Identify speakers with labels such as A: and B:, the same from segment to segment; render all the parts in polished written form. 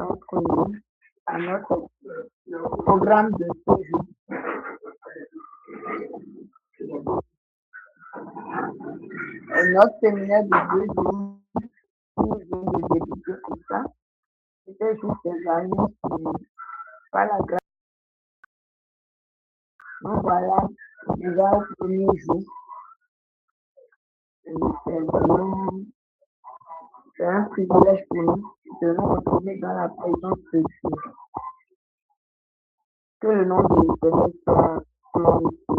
A: entre nous à notre programme de ce jour. Notre séminaire de 2 jours, nous venons de débuter comme ça. C'était juste des annonces par la grâce. Donc voilà, déjà au premier jour. C'est un privilège pour nous de nous retrouver dans la présence de Dieu. Que le nom de l'Éternel soit glorifié.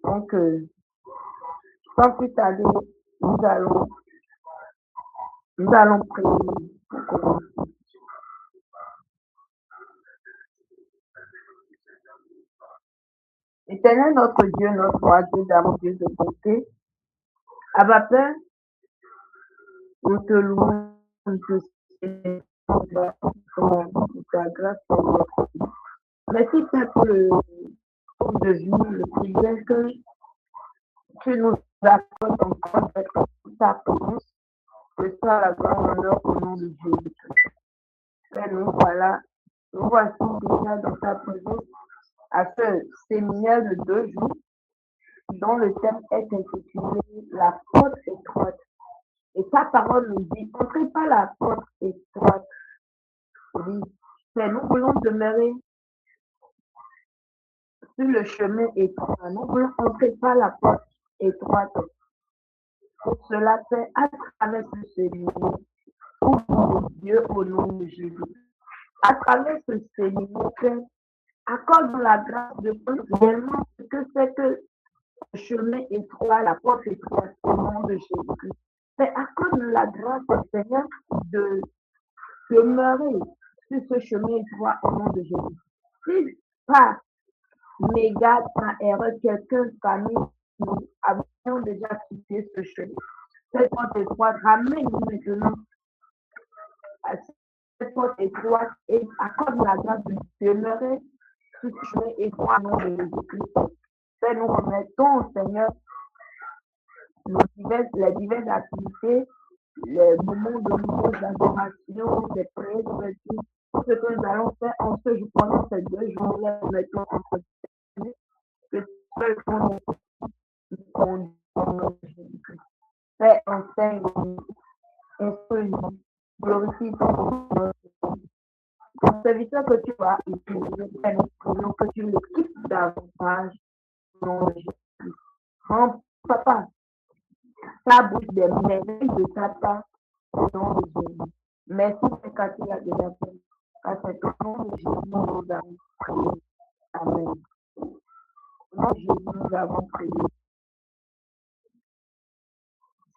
A: Donc, sans plus tarder, nous allons prier pour commencer. Éternel notre Dieu, notre roi, Dieu d'amour, Dieu de bonté, Abba Père, nous te louons, nous te célébrons pour ta grâce pour notre vie. Merci Père pour le tour de vie, le privilège que tu nous accordes encore d'être sous ta présence. Que soit la gloire et l'honneur au nom de Jésus-Christ. Père, nous voici déjà dans ta présence à ce séminaire de 2 jours dont le thème est intitulé La porte étroite. Et ta parole nous dit, entrez par la porte étroite. Oui, mais nous voulons demeurer sur le chemin étroit. Nous voulons entrer par la porte étroite. Pour cela, Père, à travers ce séminaire, ouvre Dieu au nom de Jésus. À travers ce séminaire, Père, accorde la grâce de comprendre réellement ce que c'est que le chemin étroit, la porte étroite au nom de Jésus-Christ. Mais accorde la grâce, Seigneur, de demeurer sur ce chemin étroit au nom de Jésus. Si par méga, par erreur, quelqu'un parmi nous avions déjà quitté ce chemin, cette porte étroite, ramène-nous maintenant à cette porte étroite et accorde la grâce de demeurer sur ce chemin étroit au nom de Jésus-Christ. Père, nous remettons, Seigneur, les diverses activités, les moments de louange, d'adoration, des prières, d'ouverture, tout ce que nous allons faire en ce jour, pendant ces 2 jours, nous mettons entre nous, que seul ton nous conduit au nom de Jésus-Christ. Père, enseigne-nous, instruis-nous, glorifie ton nom. Ton serviteur que tu as utilisé, Père, nous prions que tu l'équipes davantage au nom de Jésus-Christ. Rends, Papa, ta bouche des merveilles de ta part au nom de Jésus. Merci Père quand tu as déjà fait. Car c'est au nom de Jésus nous avons prié. Amen. Au nom de Jésus nous avons prié.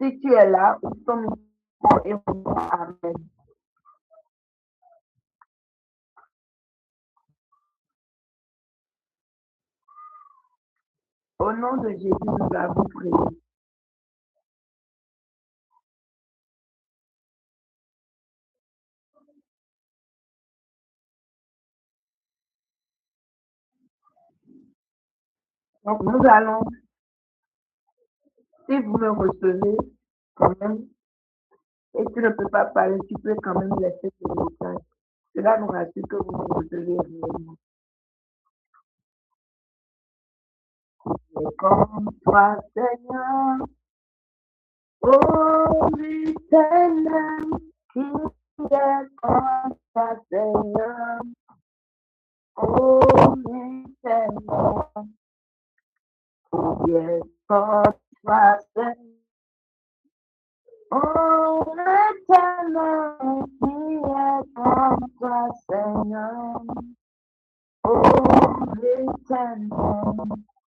A: Si tu es là, où sommes et Amen. Au nom de Jésus nous avons prié. Donc nous allons, si vous me recevez quand même, et tu ne peux pas parler, tu peux quand même laisser ce message. Cela nous rassure que vous me recevez réellement. Comme toi, Seigneur, oh l'Éternel, qui est comme toi, Seigneur, oh l'Éternel, qui est comme toi, Seigneur, oh l'Éternel, qui est comme toi, Seigneur, oh l'Éternel,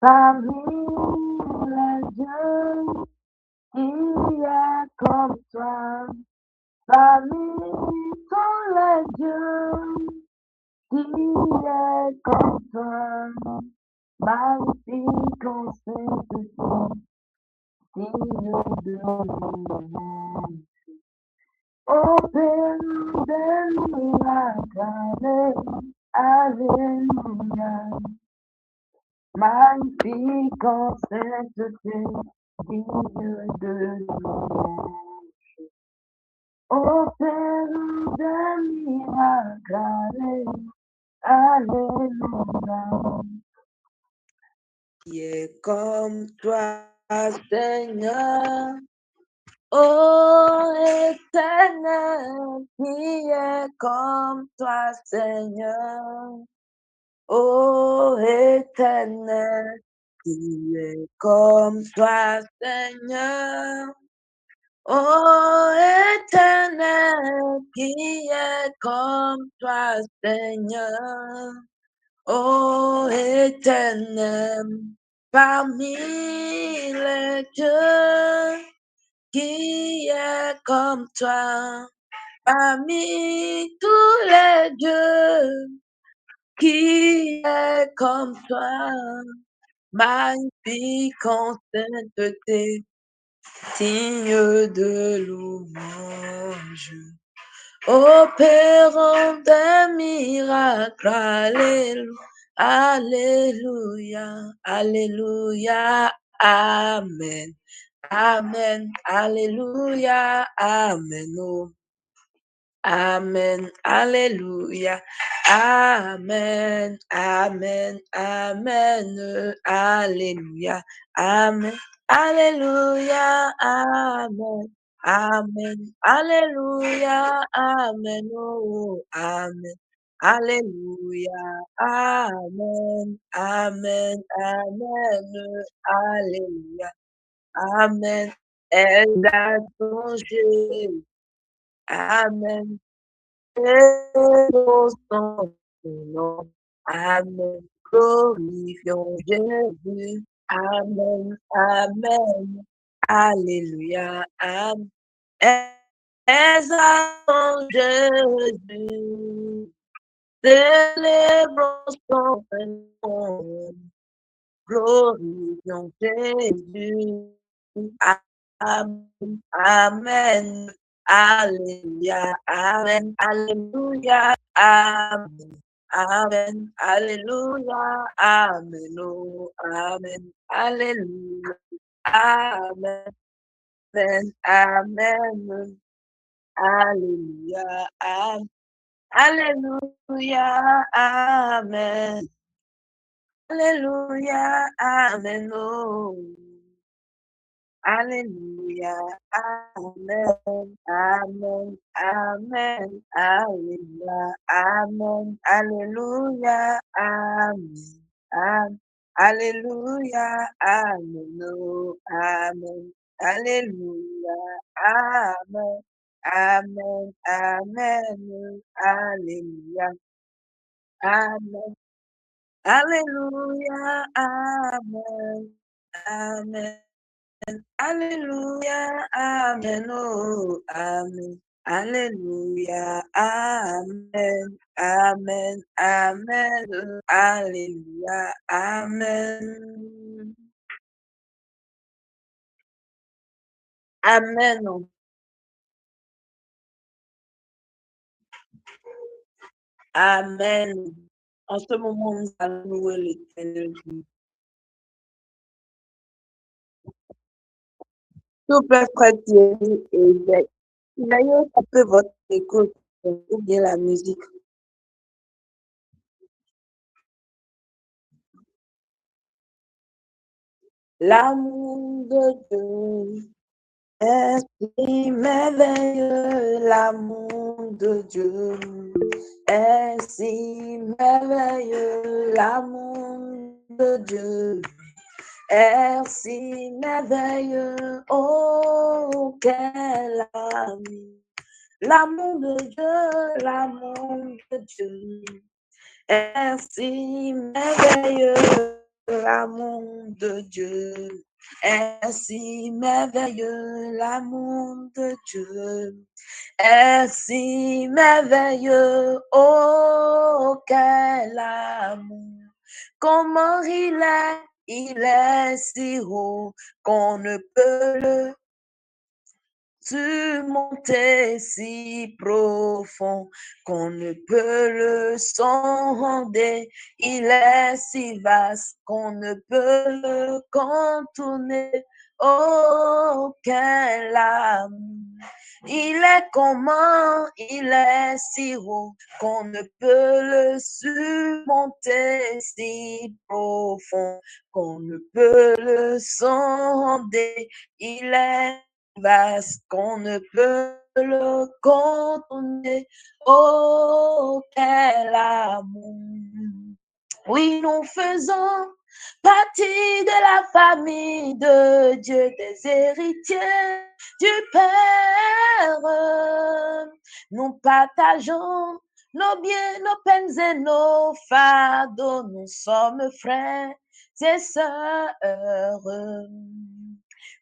A: parmi les dieux, qui est comme toi, parmi tous les dieux, qui est comme toi, magnifique en sainteté, digne de louange. Ô Père de l'Éternel, alléluia, magnifique en sainteté, digne de louange. Ô Père de miracles, alléluia.
B: Qui est comme toi, Seigneur? Ô Éternel, qui est comme toi, Seigneur? Ô Éternel, qui est comme toi, Seigneur? Ô Éternel, qui est comme toi, Seigneur? Ô Éternel, parmi les dieux, qui est comme toi? Parmi tous les dieux, qui est comme toi? Magnifique en sainteté, digne de louange. Opérant des miracles, alléluia, alléluia, amen, amen, alléluia, amen, oh. Amen, alléluia, amen, amen, amen, alléluia, amen, alléluia, amen, amen, alléluia, amen, oh, amen, alléluia, amen, amen, amen, alléluia, amen, exaltons amen. Élevons son nom. Amen. Glorifions Jésus. Amen. Amen. Alléluia. Amen. Exaltons Jésus. Célébrons son nom. Glorifions Jésus. Amen. Amen. Alléluia. Amen. Alléluia. Amen. Amen. Alléluia. Amen. Oh, amen. Alléluia. Amen. Amen. Alléluia. Amen. Alléluia. Amen. Alléluia. Amen. Oh. Alléluia, amen, amen, amen, alléluia, amen, alléluia, amen, amen, alléluia, amen, oh, amen, alléluia, amen, amen, amen, alléluia, amen, alléluia, amen, amen. Alléluia, amen, oh, amen. Alléluia, amen, amen, amen, oh, alléluia, amen. Amen, oh, amen. En ce moment, nous allons louer l'Éternel. S'il vous plaît, frère Thierry et Jacques, veuillez taper votre écoute ou bien la musique. L'amour de Dieu est si merveilleux, l'amour de Dieu est si merveilleux, l'amour de Dieu est si merveilleux, oh quel ami. L'amour de Dieu, l'amour de Dieu est si merveilleux, l'amour de Dieu est si merveilleux, l'amour de Dieu est si merveilleux, oh quel amour. Comment il est si haut qu'on ne peut le surmonter, si profond qu'on ne peut le sonder. Il est si vaste qu'on ne peut le contourner. Oh, quel amour! Il est comment, il est si haut qu'on ne peut le surmonter, si profond qu'on ne peut le sonder. Il est vaste qu'on ne peut le contourner. Oh, quel amour! Oui, nous faisons partie de la famille de Dieu, des héritiers du Père. Nous partageons nos biens, nos peines et nos fardeaux. Nous sommes frères et sœurs.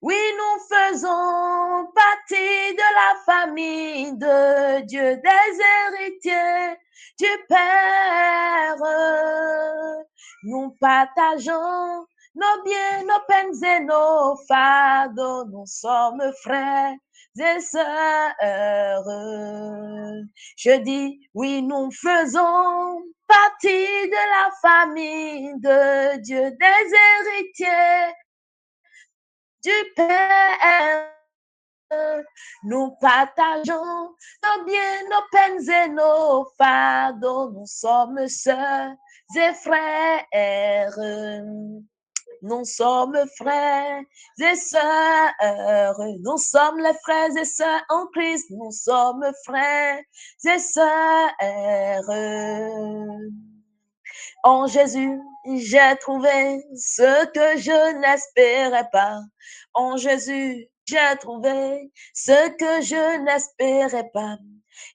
B: Oui, nous faisons partie de la famille de Dieu, des héritiers du Père. Nous partageons nos biens, nos peines et nos fardeaux. Nous sommes frères et sœurs. Je dis, oui, nous faisons partie de la famille de Dieu, des héritiers du Père. Nous partageons nos biens, nos peines et nos fardeaux. Nous sommes sœurs et frères. Nous sommes frères et sœurs. Nous sommes les frères et sœurs en Christ. Nous sommes frères et sœurs. En Jésus, j'ai trouvé ce que je n'espérais pas. En Jésus, j'ai trouvé ce que je n'espérais pas.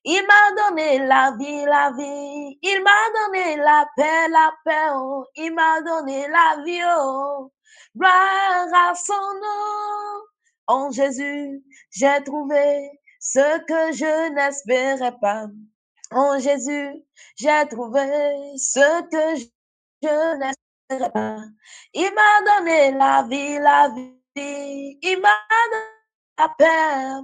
B: Il m'a donné la vie, la vie. Il m'a donné la paix, la paix. Oh. Il m'a donné la vie. Oh. Gloire à son nom. En Jésus, j'ai trouvé ce que je n'espérais pas. En Jésus, j'ai trouvé ce que je n'espérais pas. Il m'a donné la vie, la vie. Il m'a donné la paix.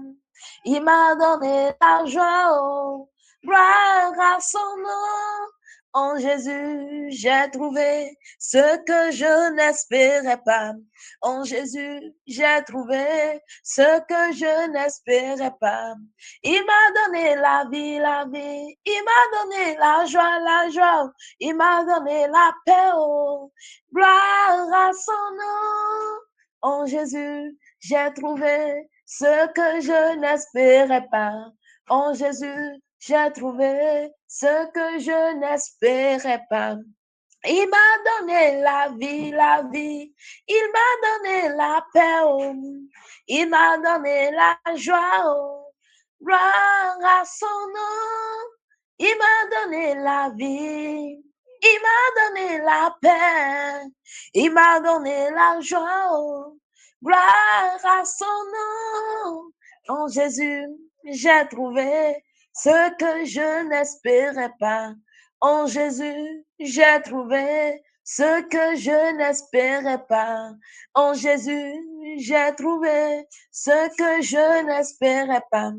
B: Il m'a donné la joie. Gloire à son nom. En Jésus, j'ai trouvé ce que je n'espérais pas. En Jésus, j'ai trouvé ce que je n'espérais pas. Il m'a donné la vie, la vie. Il m'a donné la joie, la joie. Il m'a donné la paix. Oh. Gloire à son nom. En Jésus, j'ai trouvé ce que je n'espérais pas. En Jésus, j'ai trouvé ce que je n'espérais pas. Il m'a donné la vie, la vie. Il m'a donné la paix. Oh. Il m'a donné la joie. Oh. Gloire à son nom. Il m'a donné la vie. Il m'a donné la paix. Il m'a donné la joie. Oh. Gloire à son nom. En Jésus, j'ai trouvé ce que je n'espérais pas. En Jésus, j'ai trouvé ce que je n'espérais pas. En Jésus, j'ai trouvé ce que je n'espérais pas.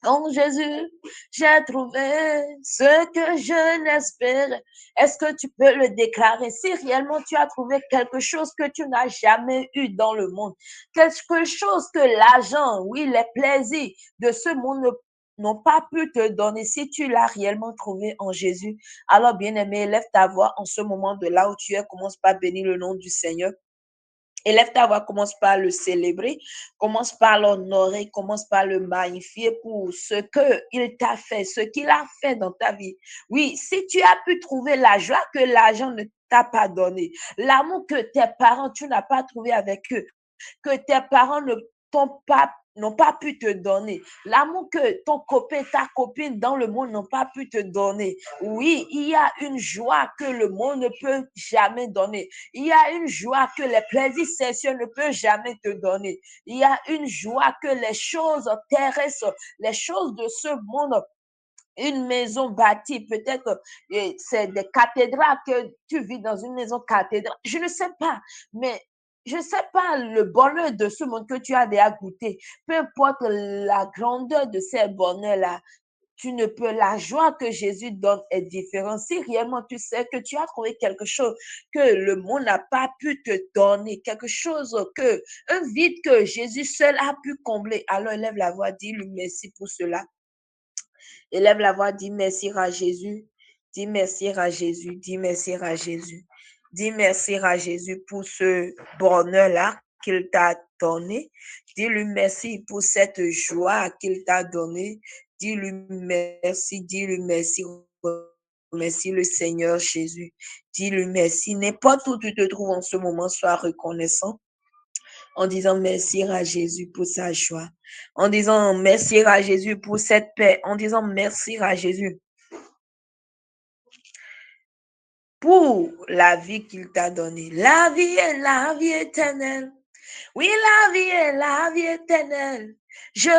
B: En Jésus, j'ai trouvé ce que je n'espérais. Est-ce que tu peux le déclarer? Si réellement tu as trouvé quelque chose que tu n'as jamais eu dans le monde, quelque chose que l'argent, oui, les plaisirs de ce monde n'ont pas pu te donner, si tu l'as réellement trouvé en Jésus, alors bien-aimé, lève ta voix en ce moment de là où tu es, commence par bénir le nom du Seigneur. Élève ta voix, commence par le célébrer, commence par l'honorer, commence par le magnifier pour ce qu'il t'a fait, ce qu'il a fait dans ta vie. Oui, si tu as pu trouver la joie que l'argent ne t'a pas donné, l'amour que tes parents, tu n'as pas trouvé avec eux, que tes parents n'ont pas pu te donner, l'amour que ton copain, ta copine dans le monde n'ont pas pu te donner. Oui, il y a une joie que le monde ne peut jamais donner. Il y a une joie que les plaisirs sexuels ne peuvent jamais te donner. Il y a une joie que les choses terrestres, les choses de ce monde, une maison bâtie, peut-être c'est des cathédrales que tu vis dans une maison cathédrale. Je ne sais pas, mais je ne sais pas le bonheur de ce monde que tu as déjà goûté. Peu importe la grandeur de ces bonheurs-là, tu ne peux, la joie que Jésus donne est différente. Si réellement tu sais que tu as trouvé quelque chose que le monde n'a pas pu te donner, quelque chose un vide que Jésus seul a pu combler, alors élève la voix, dis-lui merci pour cela. Élève la voix, dis merci à Jésus, dis merci à Jésus, dis merci à Jésus. Dis merci à Jésus pour ce bonheur-là qu'il t'a donné. Dis-lui merci pour cette joie qu'il t'a donnée. Dis-lui merci, dis-lui merci. Merci le Seigneur Jésus. Dis-lui merci. N'importe où tu te trouves en ce moment, sois reconnaissant en disant merci à Jésus pour sa joie, en disant merci à Jésus pour cette paix, en disant merci à Jésus pour la vie qu'il t'a donnée. La vie est la vie éternelle. Oui, la vie est la vie éternelle. Je veux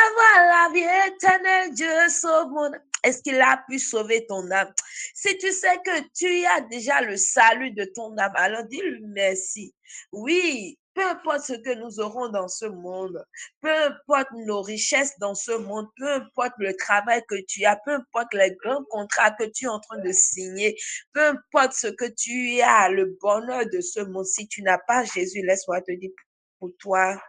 B: avoir la vie éternelle. Dieu sauve mon âme. Est-ce qu'il a pu sauver ton âme? Si tu sais que tu as déjà le salut de ton âme, alors dis-lui merci. Oui, peu importe ce que nous aurons dans ce monde, peu importe nos richesses dans ce monde, peu importe le travail que tu as, peu importe les grands contrats que tu es en train de signer, peu importe ce que tu as, le bonheur de ce monde, si tu n'as pas Jésus, laisse-moi te dire, pour toi,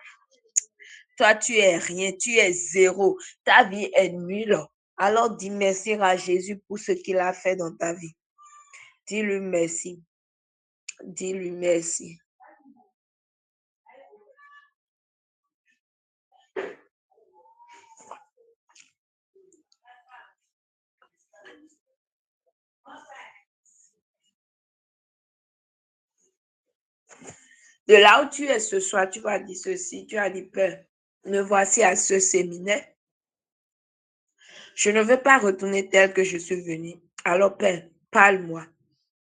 B: tu es rien, tu es zéro, ta vie est nulle. Alors dis merci à Jésus pour ce qu'il a fait dans ta vie. Dis-lui merci. Dis-lui merci. De là où tu es ce soir, tu vas dire ceci, tu as dit, Père, me voici à ce séminaire. Je ne veux pas retourner tel que je suis venu. Alors, Père, parle-moi.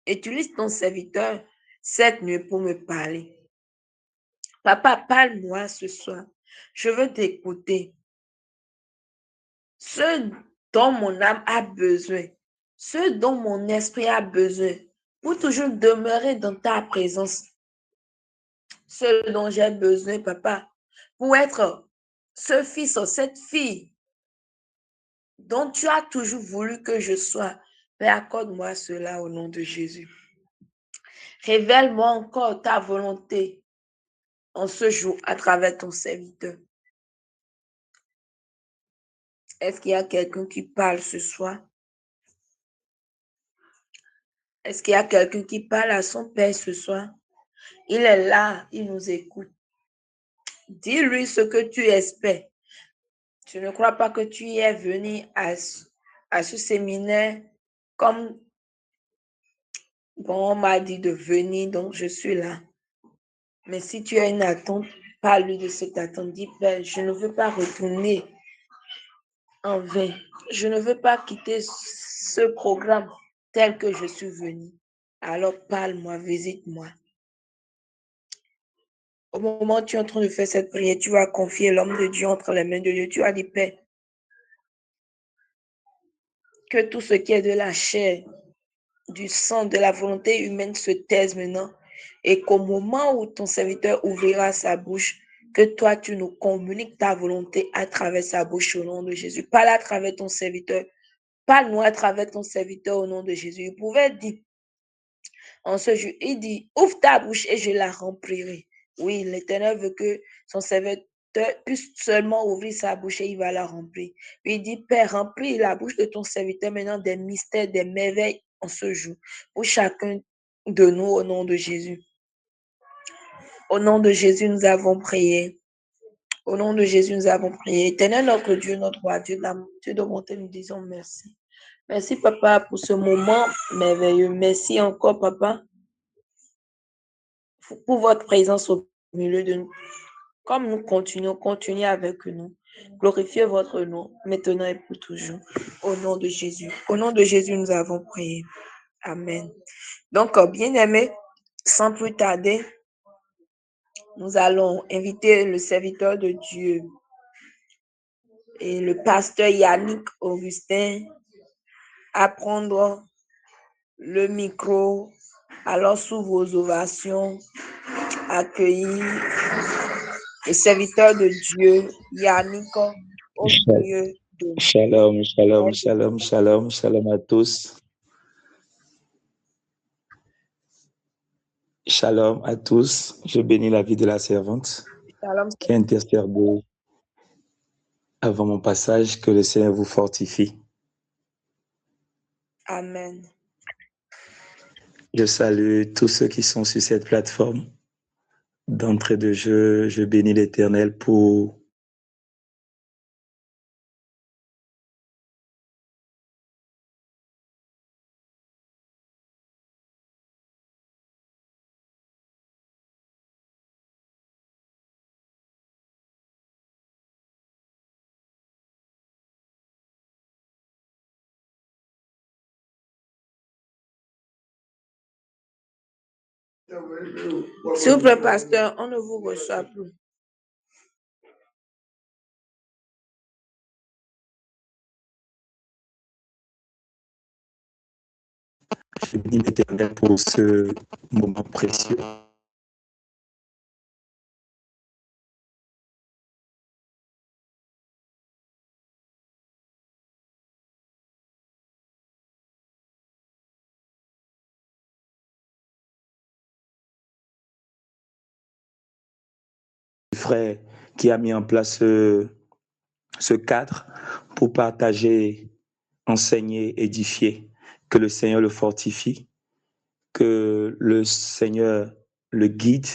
B: Utilise ton serviteur cette nuit pour me parler. Papa, parle-moi ce soir. Je veux t'écouter. Ce dont mon âme a besoin, ce dont mon esprit a besoin, pour toujours demeurer dans ta présence. Ce dont j'ai besoin, papa, pour être ce fils ou cette fille dont tu as toujours voulu que je sois. Père, accorde-moi cela au nom de Jésus. Révèle-moi encore ta volonté en ce jour à travers ton serviteur. Est-ce qu'il y a quelqu'un qui parle ce soir? Est-ce qu'il y a quelqu'un qui parle à son Père ce soir? Il est là, il nous écoute. Dis-lui ce que tu espères. Tu ne crois pas que tu y es venu à ce séminaire comme on m'a dit de venir, donc je suis là. Mais si tu as une attente, parle-lui de cette attente. Dis, Père, je ne veux pas retourner en vain. Je ne veux pas quitter ce programme tel que je suis venu. Alors parle-moi, visite-moi. Au moment où tu es en train de faire cette prière, tu vas confier l'homme de Dieu entre les mains de Dieu. Tu vas dire, Père, que tout ce qui est de la chair, du sang, de la volonté humaine se taise maintenant et qu'au moment où ton serviteur ouvrira sa bouche, que toi, tu nous communiques ta volonté à travers sa bouche au nom de Jésus. Parle à travers ton serviteur. Parle-nous à travers ton serviteur au nom de Jésus. Il pouvait dire en ce jour, il dit, ouvre ta bouche et je la remplirai. Oui, l'Éternel veut que son serviteur puisse seulement ouvrir sa bouche et il va la remplir. Puis il dit, Père, remplis la bouche de ton serviteur maintenant des mystères, des merveilles en ce jour. Pour chacun de nous, au nom de Jésus. Au nom de Jésus, nous avons prié. Au nom de Jésus, nous avons prié. Éternel, notre Dieu, notre roi, Dieu de bonté, nous disons merci. Merci, Papa, pour ce moment merveilleux. Merci encore, Papa, pour votre présence au milieu de nous. Comme nous continuons, continuez avec nous. Glorifiez votre nom, maintenant et pour toujours. Au nom de Jésus. Au nom de Jésus, nous avons prié. Amen. Donc, bien-aimés, sans plus tarder, nous allons inviter le serviteur de Dieu et le pasteur Yannick Augustin à prendre le micro. Alors, sous vos ovations, accueillir le serviteur de Dieu, Yannick, au milieu
C: Shalom, shalom, shalom, shalom, shalom à tous. Shalom à tous. Je bénis la vie de la servante qui intercède avant mon passage. Que le Seigneur vous fortifie.
B: Amen.
C: Je salue tous ceux qui sont sur cette plateforme. D'entrée de jeu, je bénis l'Éternel pour
B: S'il vous plaît, pasteur, on ne vous reçoit plus.
C: je bénis l'Éternel pour ce moment précieux. Frère qui a mis en place ce cadre pour partager, enseigner, édifier. Que le Seigneur le fortifie, que le Seigneur le guide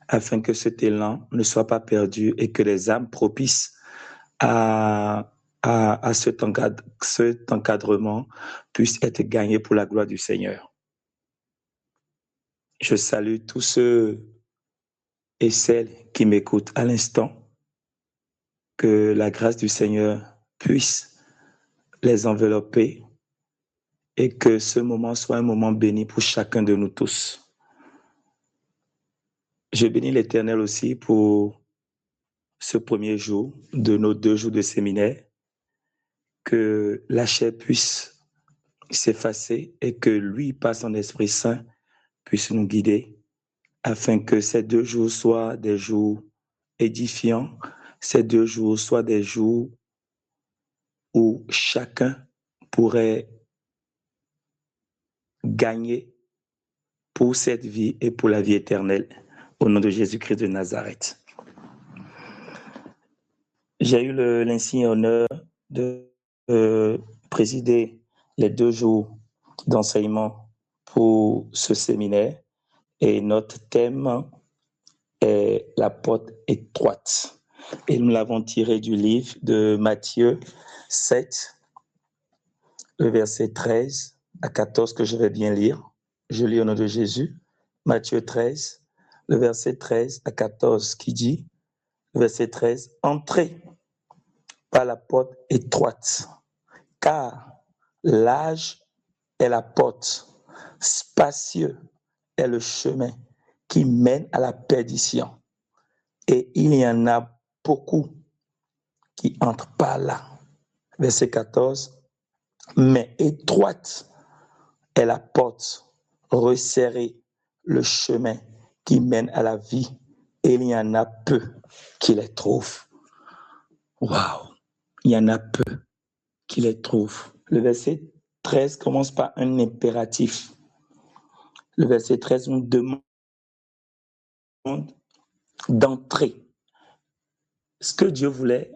C: afin que cet élan ne soit pas perdu et que les âmes propices à cet encadrement puissent être gagnées pour la gloire du Seigneur. Je salue tous ceux et celles qui m'écoutent à l'instant. Que la grâce du Seigneur puisse les envelopper et que ce moment soit un moment béni pour chacun de nous tous. Je bénis l'Éternel aussi pour ce premier jour de nos 2 jours de séminaire, que la chair puisse s'effacer et que lui, par son Esprit Saint, puisse nous guider afin que ces 2 jours soient des jours édifiants, ces 2 jours soient des jours où chacun pourrait gagner pour cette vie et pour la vie éternelle, au nom de Jésus-Christ de Nazareth. J'ai eu l'insigne honneur de présider les 2 jours d'enseignement pour ce séminaire et notre thème est la porte étroite. Et nous l'avons tiré du livre de Matthieu 7, le verset 13 à 14 que je vais bien lire. Je lis au nom de Jésus. Matthieu 13, le verset 13 à 14 qui dit, verset 13, « Entrez par la porte étroite, car large est la porte, spacieux est le chemin qui mène à la perdition, et il y en a beaucoup qui entrent par là. » Verset 14, « Mais étroite est la porte, resserré le chemin qui mène à la vie, et il y en a peu qui les trouvent. » Waouh! Il y en a peu qui les trouvent. Le verset 13 commence par un impératif. Le verset 13 nous demande d'entrer. Ce que Dieu voulait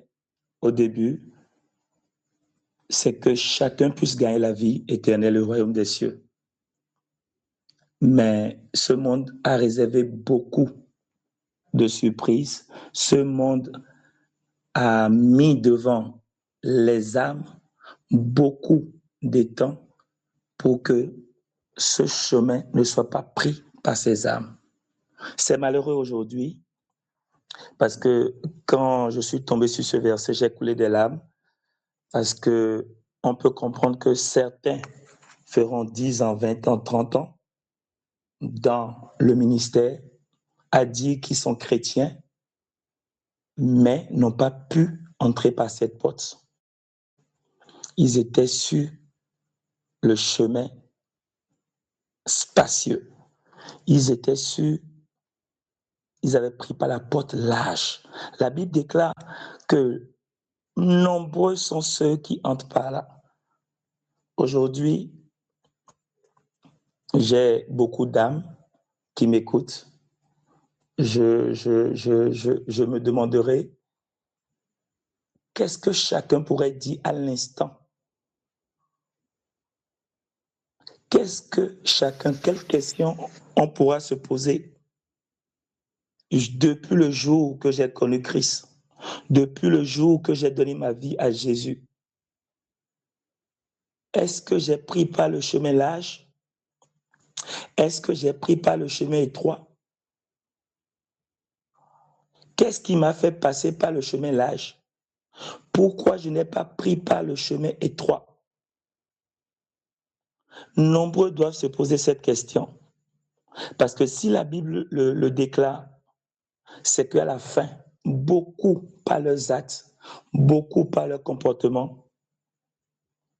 C: au début, c'est que chacun puisse gagner la vie éternelle au royaume des cieux. Mais ce monde a réservé beaucoup de surprises. Ce monde a mis devant les âmes beaucoup de temps pour que ce chemin ne soit pas pris par ces âmes. C'est malheureux aujourd'hui parce que quand je suis tombé sur ce verset, j'ai coulé des larmes parce que on peut comprendre que certains feront 10 ans, 20 ans, 30 ans dans le ministère, à dire qu'ils sont chrétiens, mais n'ont pas pu entrer par cette porte. Ils étaient sur le chemin spacieux. Ils avaient pris par la porte large. La Bible déclare que nombreux sont ceux qui entrent par là. Aujourd'hui, j'ai beaucoup d'âmes qui m'écoutent. Je me demanderai qu'est-ce que chacun pourrait dire à l'instant. Qu'est-ce que chacun, quelle question on pourra se poser depuis le jour que j'ai connu Christ, depuis le jour que j'ai donné ma vie à Jésus? Est-ce que j'ai pris par le chemin large? Est-ce que j'ai pris par le chemin étroit? Qu'est-ce qui m'a fait passer par le chemin large? Pourquoi je n'ai pas pris par le chemin étroit? Nombreux doivent se poser cette question. Parce que si la Bible le déclare, c'est qu'à la fin, beaucoup par leurs actes, beaucoup par leur comportement,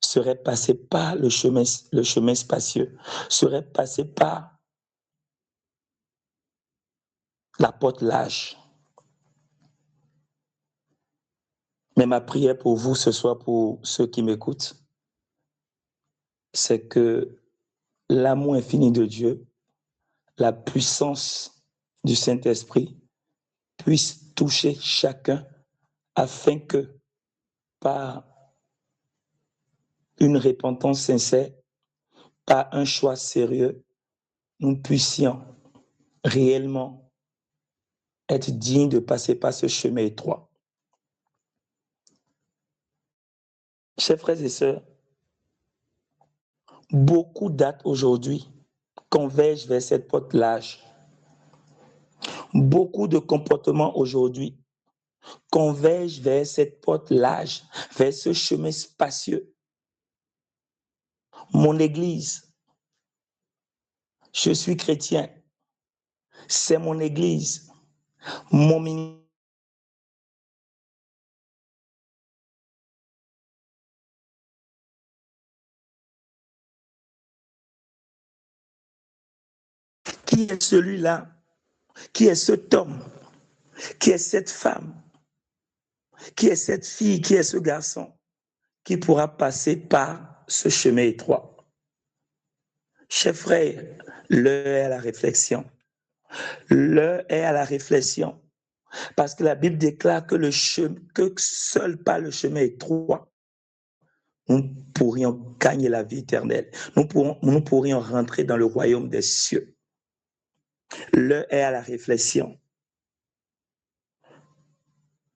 C: seraient passés par le chemin spacieux, seraient passés par la porte large. Mais ma prière pour vous ce soir, pour ceux qui m'écoutent, c'est que l'amour infini de Dieu, la puissance du Saint-Esprit puisse toucher chacun afin que par une repentance sincère, par un choix sérieux, nous puissions réellement être dignes de passer par ce chemin étroit. Chers frères et sœurs, beaucoup d'actes aujourd'hui convergent vers cette porte large. Beaucoup de comportements aujourd'hui convergent vers cette porte large, vers ce chemin spacieux. Mon Église, je suis chrétien, c'est mon Église, mon ministère. Qui est celui-là? Qui est cet homme? Qui est cette femme? Qui est cette fille? Qui est ce garçon qui pourra passer par ce chemin étroit? Chers frères, l'heure est à la réflexion. L'heure est à la réflexion. Parce que la Bible déclare que seul par le chemin étroit, nous pourrions gagner la vie éternelle. Nous pourrions rentrer dans le royaume des cieux. L'heure est à la réflexion.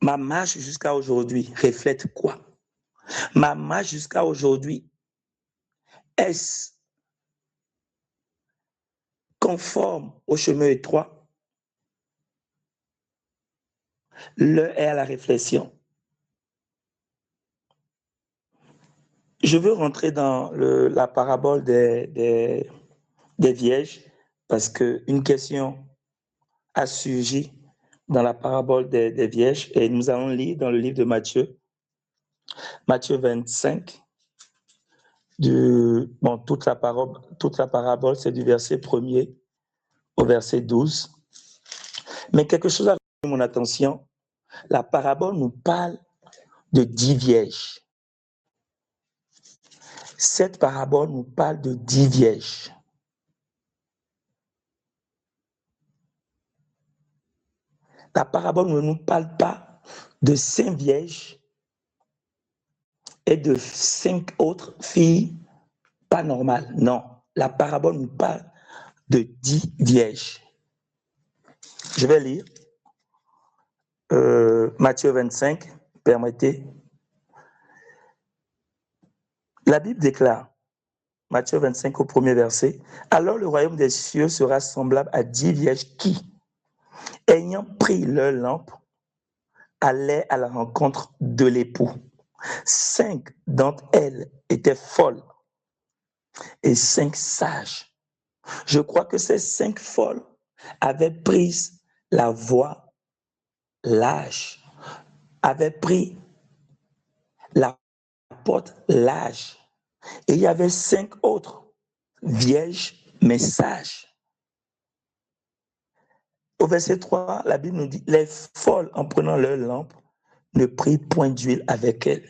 C: Ma marche jusqu'à aujourd'hui reflète quoi? Ma marche jusqu'à aujourd'hui, est-ce conforme au chemin étroit? L'heure est à la réflexion. Je veux rentrer dans la parabole des vierges parce qu'une question a surgi dans la parabole des vierges et nous allons lire dans le livre de Matthieu 25. Toute la parabole, c'est du verset 1er au verset 12. Mais quelque chose a retenu mon attention. La parabole nous parle de 10 vierges. Cette parabole nous parle de 10 vierges. La parabole ne nous parle pas de 5 vierges et de 5 autres filles pas normales. Non, la parabole nous parle de 10 vierges. Je vais lire Matthieu 25, permettez. La Bible déclare, Matthieu 25 au premier verset, « Alors le royaume des cieux sera semblable à 10 vierges qui, ayant pris leur lampe, allaient à la rencontre de l'époux. 5 d'entre elles étaient folles et 5 sages. Je crois que ces 5 folles avaient pris la voie large, avaient pris la porte large. Et il y avait 5 autres vierges mais sages. Au verset 3, la Bible nous dit, les folles en prenant leur lampe ne prit point d'huile avec elle.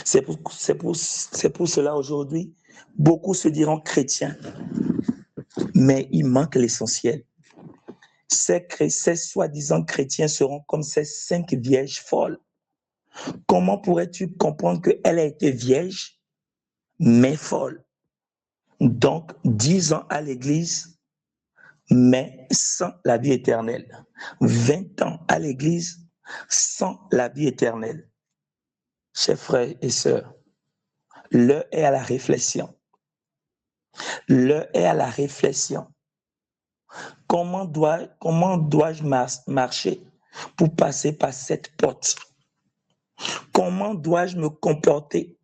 C: C'est pour cela aujourd'hui, beaucoup se diront chrétiens, mais il manque l'essentiel. Ces soi-disant chrétiens seront comme ces 5 vierges folles. Comment pourrais-tu comprendre qu'elle a été vierge, mais folle? Donc, 10 ans à l'église, mais sans la vie éternelle. 20 ans à l'église, sans la vie éternelle. Chers frères et sœurs, l'heure est à la réflexion. L'heure est à la réflexion. Comment dois-je marcher pour passer par cette porte? Comment dois-je me comporter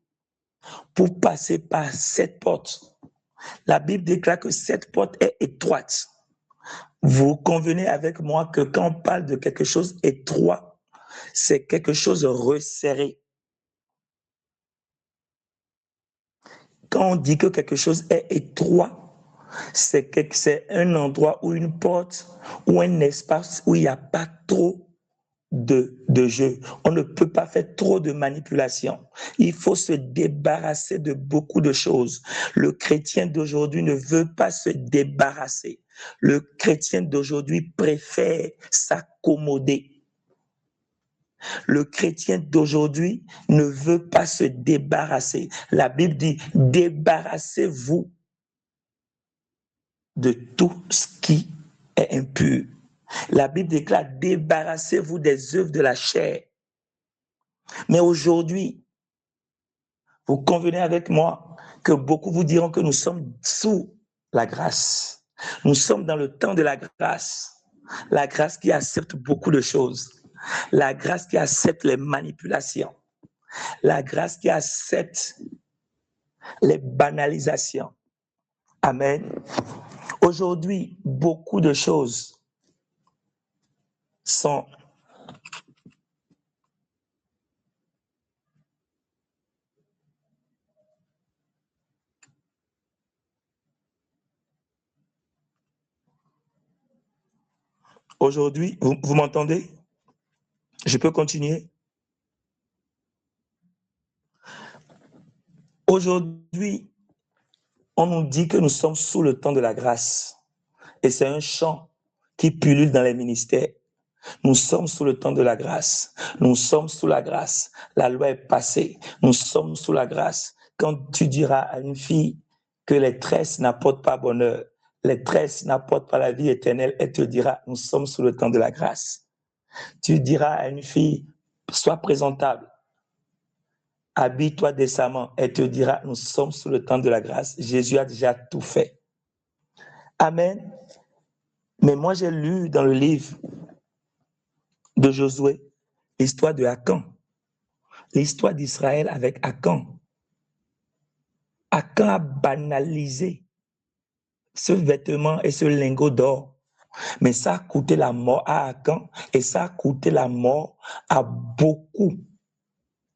C: pour passer par cette porte? La Bible déclare que cette porte est étroite. Vous convenez avec moi que quand on parle de quelque chose étroit, c'est quelque chose de resserré. Quand on dit que quelque chose est étroit, c'est un endroit ou une porte ou un espace où il n'y a pas trop de jeu. On ne peut pas faire trop de manipulation. Il faut se débarrasser de beaucoup de choses. Le chrétien d'aujourd'hui ne veut pas se débarrasser. Le chrétien d'aujourd'hui préfère s'accommoder. Le chrétien d'aujourd'hui ne veut pas se débarrasser. La Bible dit, débarrassez-vous de tout ce qui est impur. La Bible déclare, débarrassez-vous des œuvres de la chair. Mais aujourd'hui, vous convenez avec moi que beaucoup vous diront que nous sommes sous la grâce. Nous sommes dans le temps de la grâce qui accepte beaucoup de choses, la grâce qui accepte les manipulations, la grâce qui accepte les banalisations. Amen. Aujourd'hui, beaucoup de choses sont aujourd'hui, vous m'entendez? Je peux continuer? Aujourd'hui, on nous dit que nous sommes sous le temps de la grâce. Et c'est un chant qui pullule dans les ministères. Nous sommes sous le temps de la grâce. Nous sommes sous la grâce. La loi est passée. Nous sommes sous la grâce. Quand tu diras à une fille que les tresses n'apportent pas bonheur, les tresses n'apportent pas la vie éternelle, elle te dira, nous sommes sous le temps de la grâce. Tu diras à une fille, sois présentable, habille-toi décemment, elle te dira, nous sommes sous le temps de la grâce. Jésus a déjà tout fait. Amen. Mais moi, j'ai lu dans le livre de Josué l'histoire de Akan, l'histoire d'Israël avec Akan. Akan a banalisé ce vêtement et ce lingot d'or. Mais ça a coûté la mort à Akan et ça a coûté la mort à beaucoup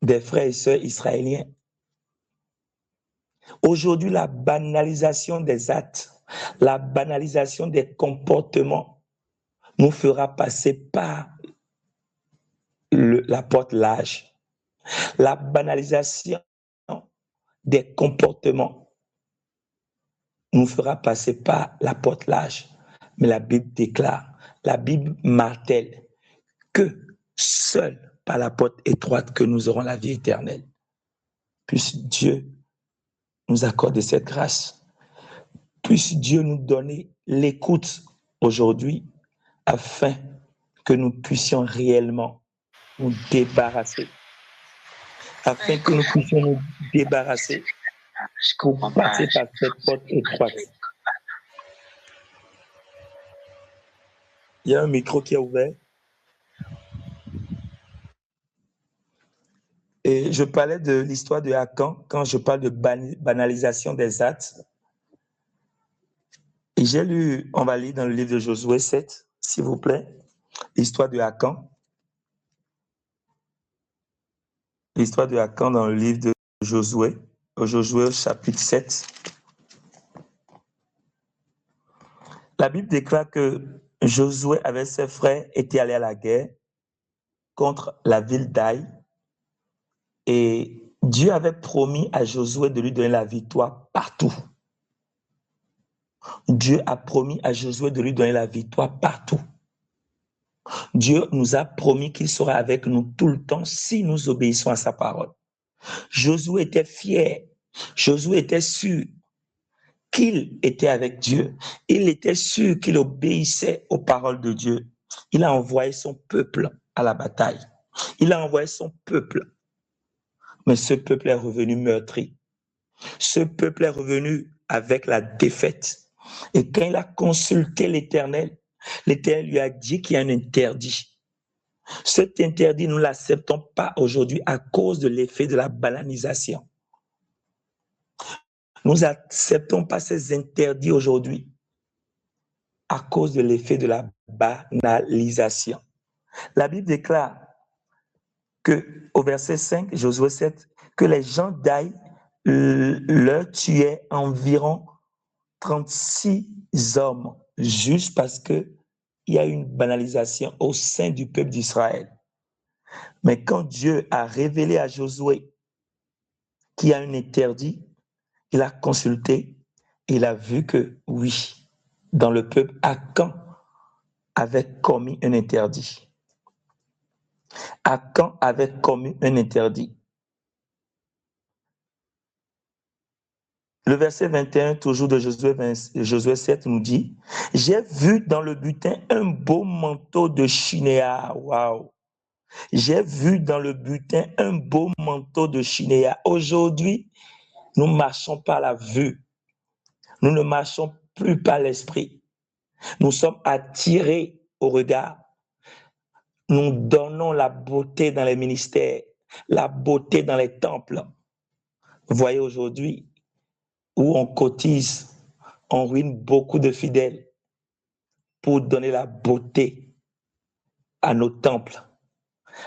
C: des frères et sœurs israéliens. Aujourd'hui, la banalisation des actes, la banalisation des comportements nous fera passer par la porte large. La banalisation des comportements nous fera passer par la porte large. Mais la Bible déclare, la Bible martèle que seul par la porte étroite que nous aurons la vie éternelle. Puisse Dieu nous accorder cette grâce. Puisse Dieu nous donner l'écoute aujourd'hui afin que nous puissions réellement nous débarrasser. Afin que nous puissions nous débarrasser pour passer par cette porte étroite. Il y a un micro qui est ouvert. Et je parlais de l'histoire de Akan quand je parle de banalisation des actes. Et j'ai lu, on va lire dans le livre de Josué 7, s'il vous plaît, l'histoire de Akan. L'histoire de Akan dans le livre de Josué, Josué chapitre 7. La Bible déclare que Josué avec ses frères était allé à la guerre contre la ville d'Aï. Et Dieu avait promis à Josué de lui donner la victoire partout. Dieu a promis à Josué de lui donner la victoire partout. Dieu nous a promis qu'il sera avec nous tout le temps si nous obéissons à sa parole. Josué était fier. Josué était sûr qu'il était avec Dieu. Il était sûr qu'il obéissait aux paroles de Dieu. Il a envoyé son peuple à la bataille. Il a envoyé son peuple. Mais ce peuple est revenu meurtri. Ce peuple est revenu avec la défaite. Et quand il a consulté l'Éternel, l'Éternel lui a dit qu'il y a un interdit. Cet interdit, nous ne l'acceptons pas aujourd'hui à cause de l'effet de la bananisation. Nous n'acceptons pas ces interdits aujourd'hui à cause de l'effet de la banalisation. La Bible déclare que, au verset 5, Josué 7, que les gens d'Aï leur tuaient environ 36 hommes, juste parce qu'il y a une banalisation au sein du peuple d'Israël. Mais quand Dieu a révélé à Josué qu'il y a un interdit, il a consulté, il a vu que oui, dans le peuple, Akan avait commis un interdit. Akan avait commis un interdit. Le verset 21, toujours de Josué 7, nous dit « J'ai vu dans le butin un beau manteau de chinéa. » Waouh! J'ai vu dans le butin un beau manteau de chinéa. Aujourd'hui, nous ne marchons pas à la vue. Nous ne marchons plus par l'esprit. Nous sommes attirés au regard. Nous donnons la beauté dans les ministères, la beauté dans les temples. Vous voyez aujourd'hui, où on cotise, on ruine beaucoup de fidèles pour donner la beauté à nos temples,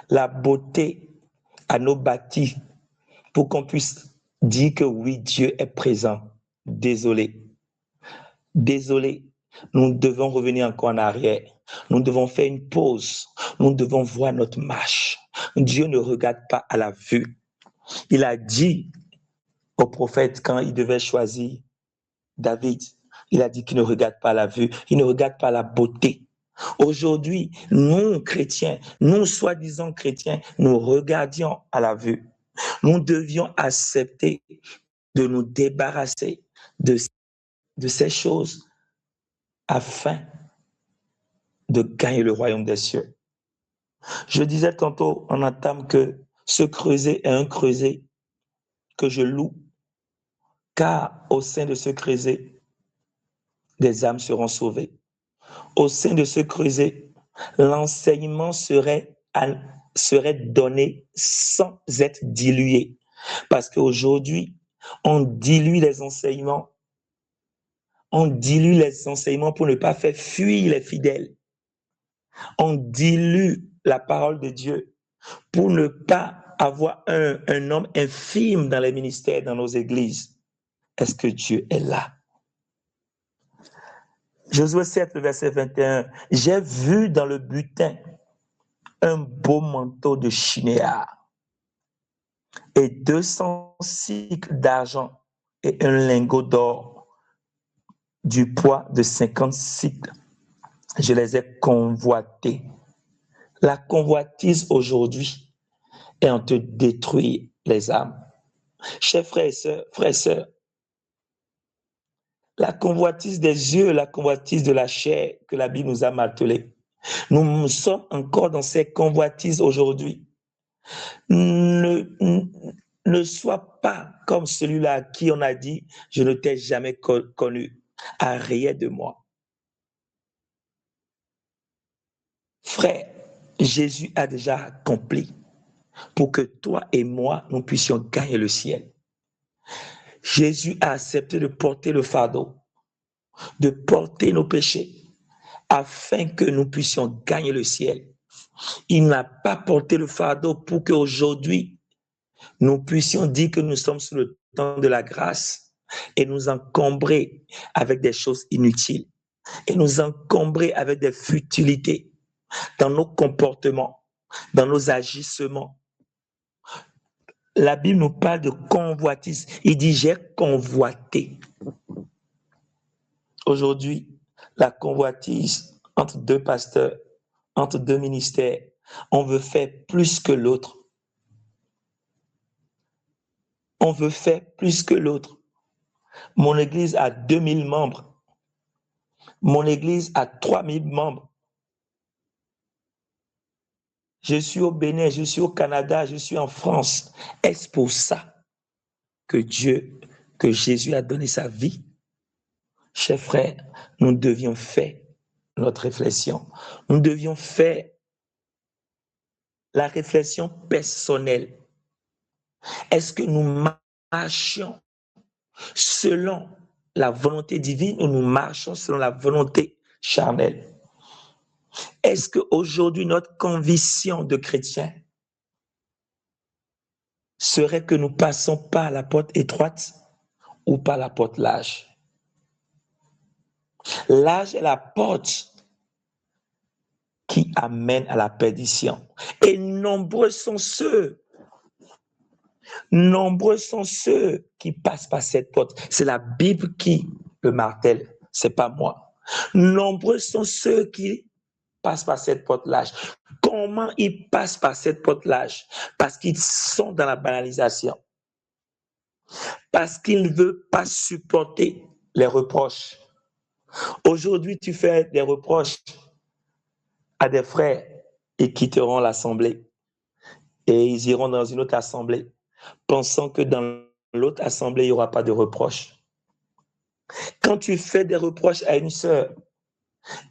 C: la beauté à nos bâtis, pour qu'on puisse dire que oui, Dieu est présent. Désolé. Désolé. Nous devons revenir encore en arrière. Nous devons faire une pause. Nous devons voir notre marche. Dieu ne regarde pas à la vue. Il a dit au prophète quand il devait choisir David, il a dit qu'il ne regarde pas la vue, il ne regarde pas la beauté. Aujourd'hui, nous, chrétiens, nous, soi-disant chrétiens, nous regardions à la vue. Nous devions accepter de nous débarrasser de ces choses afin de gagner le royaume des cieux. Je disais tantôt en entame que ce creuset est un creuset que je loue, car au sein de ce creuset, des âmes seront sauvées. Au sein de ce creuset, l'enseignement serait donné sans être dilué. Parce qu'aujourd'hui, on dilue les enseignements. On dilue les enseignements pour ne pas faire fuir les fidèles. On dilue la parole de Dieu pour ne pas avoir un homme infime dans les ministères, dans nos églises. Est-ce que Dieu est là? Josué 7, le verset 21. J'ai vu dans le butin un beau manteau de chinéa et 200 cycles d'argent et un lingot d'or du poids de 50 cycles. Je les ai convoités. La convoitise aujourd'hui est en train de détruire les âmes. Chers frères et sœurs, la convoitise des yeux, la convoitise de la chair que la Bible nous a martelé. Nous sommes encore dans ces convoitises aujourd'hui. Ne sois pas comme celui-là à qui on a dit « Je ne t'ai jamais connu, arrière de moi ». Frère, Jésus a déjà accompli pour que toi et moi, nous puissions gagner le ciel. Jésus a accepté de porter le fardeau, de porter nos péchés, afin que nous puissions gagner le ciel. Il n'a pas porté le fardeau pour qu'aujourd'hui, nous puissions dire que nous sommes sous le temps de la grâce et nous encombrer avec des choses inutiles et nous encombrer avec des futilités dans nos comportements. dans nos agissements. La Bible nous parle de convoitise. Il dit, j'ai convoité. Aujourd'hui, la convoitise entre deux pasteurs, entre deux ministères, on veut faire plus que l'autre. On veut faire plus que l'autre. Mon église a 2000 membres. Mon église a 3000 membres. Je suis au Bénin, je suis au Canada, je suis en France. Est-ce pour ça que Jésus a donné sa vie? Chers frères, nous devions faire notre réflexion. Nous devions faire la réflexion personnelle. Est-ce que nous marchions selon la volonté divine ou nous marchons selon la volonté charnelle? Est-ce qu'aujourd'hui, notre conviction de chrétien serait que nous passons par la porte étroite ou par la porte large? Large est la porte qui amène à la perdition. Et nombreux sont ceux qui passent par cette porte. C'est la Bible qui le martèle, c'est pas moi. Nombreux sont ceux qui passent par cette porte large. Comment ils passent par cette porte large? Parce qu'ils sont dans la banalisation. Parce qu'ils ne veulent pas supporter les reproches. Aujourd'hui, tu fais des reproches à des frères, ils quitteront l'assemblée et ils iront dans une autre assemblée, pensant que dans l'autre assemblée, il n'y aura pas de reproches. Quand tu fais des reproches à une sœur,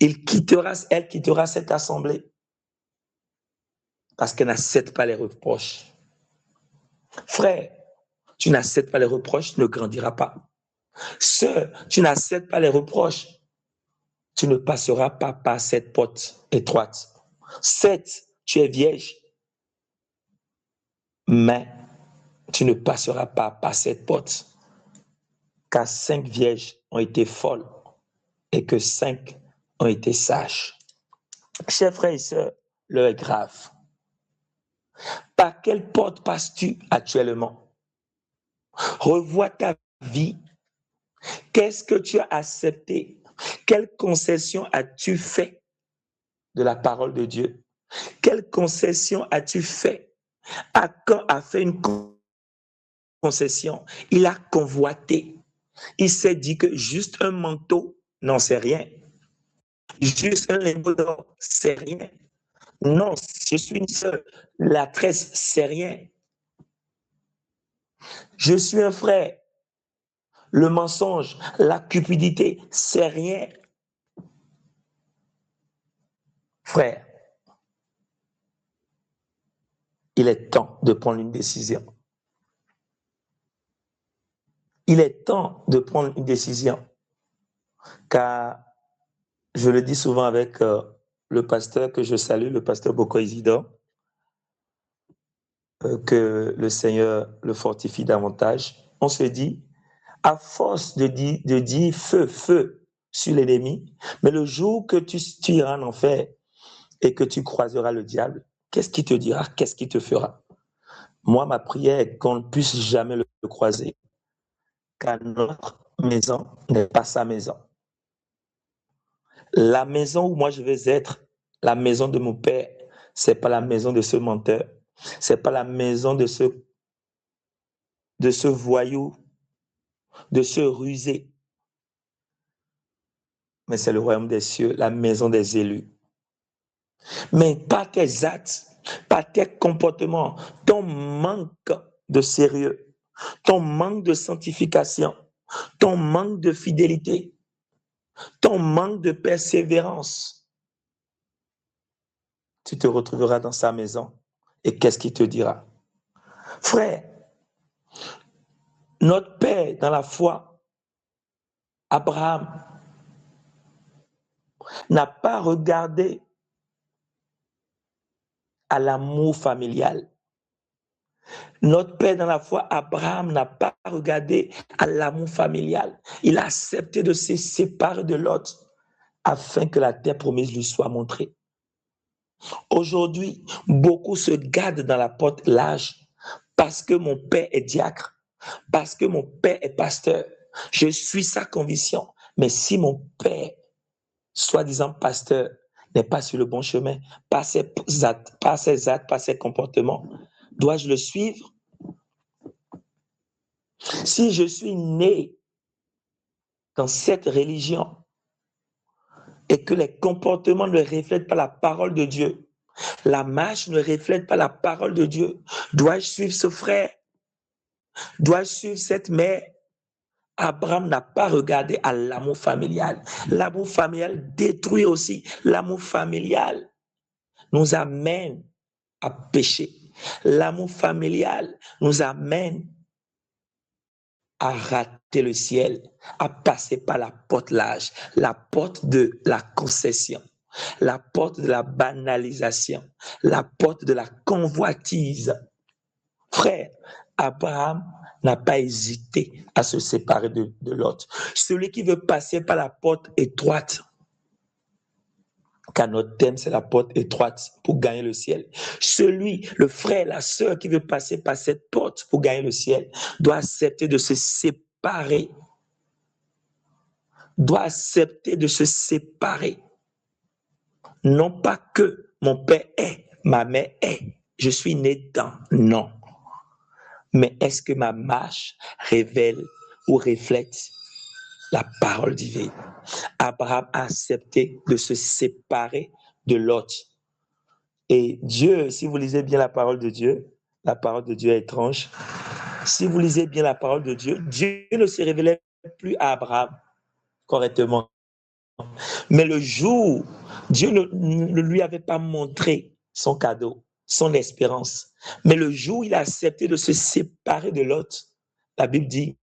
C: elle quittera cette assemblée parce qu'elle n'accepte pas les reproches. Frère, tu n'acceptes pas les reproches, tu ne grandiras pas. Sœur, tu n'acceptes pas les reproches, tu ne passeras pas par cette porte étroite. 7, tu es vierge, mais tu ne passeras pas par cette porte, car 5 vierges ont été folles et que 5 ont été sages. Chers frères et sœurs, l'heure est grave. Par quelle porte passes-tu actuellement? Revois ta vie. Qu'est-ce que tu as accepté? Quelle concession as-tu fait de la parole de Dieu? Quelle concession as-tu fait? Achan a fait une concession. Il a convoité. Il s'est dit que juste un manteau, non, c'est rien. Juste un lingot d'or, c'est rien. Non, je suis une seule. La tresse, c'est rien. Je suis un frère. Le mensonge, la cupidité, c'est rien. Frère, il est temps de prendre une décision. Il est temps de prendre une décision. Car, je le dis souvent avec le pasteur que je salue, le pasteur Boko Isidore, que le Seigneur le fortifie davantage. On se dit, à force de dire feu, feu sur l'ennemi, mais le jour que tu iras en enfer et que tu croiseras le diable, qu'est-ce qu'il te dira? Qu'est-ce qu'il te fera? Moi, ma prière est qu'on ne puisse jamais le croiser, car notre maison n'est pas sa maison. La maison où moi je vais être, la maison de mon père, c'est pas la maison de ce menteur, c'est pas la maison de ce voyou, de ce rusé, mais c'est le royaume des cieux, la maison des élus. Mais par tes actes, par tes comportements, ton manque de sérieux, ton manque de sanctification, ton manque de fidélité, ton manque de persévérance, tu te retrouveras dans sa maison. Et qu'est-ce qu'il te dira? Frère, notre père dans la foi, Abraham, n'a pas regardé à l'amour familial. Notre père dans la foi, Abraham, n'a pas regardé à l'amour familial. Il a accepté de se séparer de l'autre afin que la terre promise lui soit montrée. Aujourd'hui, beaucoup se gardent dans la porte large parce que mon père est diacre, parce que mon père est pasteur. Je suis sa conviction. Mais si mon père, soi-disant pasteur, n'est pas sur le bon chemin, par ses actes, par ses comportements, dois-je le suivre? Si je suis né dans cette religion et que les comportements ne reflètent pas la parole de Dieu, la marche ne reflète pas la parole de Dieu, dois-je suivre ce frère? Dois-je suivre cette mère? Abraham n'a pas regardé à l'amour familial. L'amour familial détruit aussi. L'amour familial nous amène à pécher. L'amour familial nous amène à rater le ciel, à passer par la porte large, la porte de la concession, la porte de la banalisation, la porte de la convoitise. Frère, Abraham n'a pas hésité à se séparer de Lot. Celui qui veut passer par la porte étroite, car notre thème c'est la porte étroite pour gagner le ciel. Le frère, la sœur qui veut passer par cette porte pour gagner le ciel, doit accepter de se séparer. Doit accepter de se séparer. Non pas que mon père est, ma mère est, je suis né dedans. Non. Mais est-ce que ma marche révèle ou reflète la parole divine? Abraham a accepté de se séparer de Lot. Et Dieu, si vous lisez bien la parole de Dieu est étrange. Si vous lisez bien la parole de Dieu, Dieu ne se révélait plus à Abraham correctement. Mais le jour, Dieu ne lui avait pas montré son cadeau, son espérance. Mais le jour où il a accepté de se séparer de Lot, la Bible dit,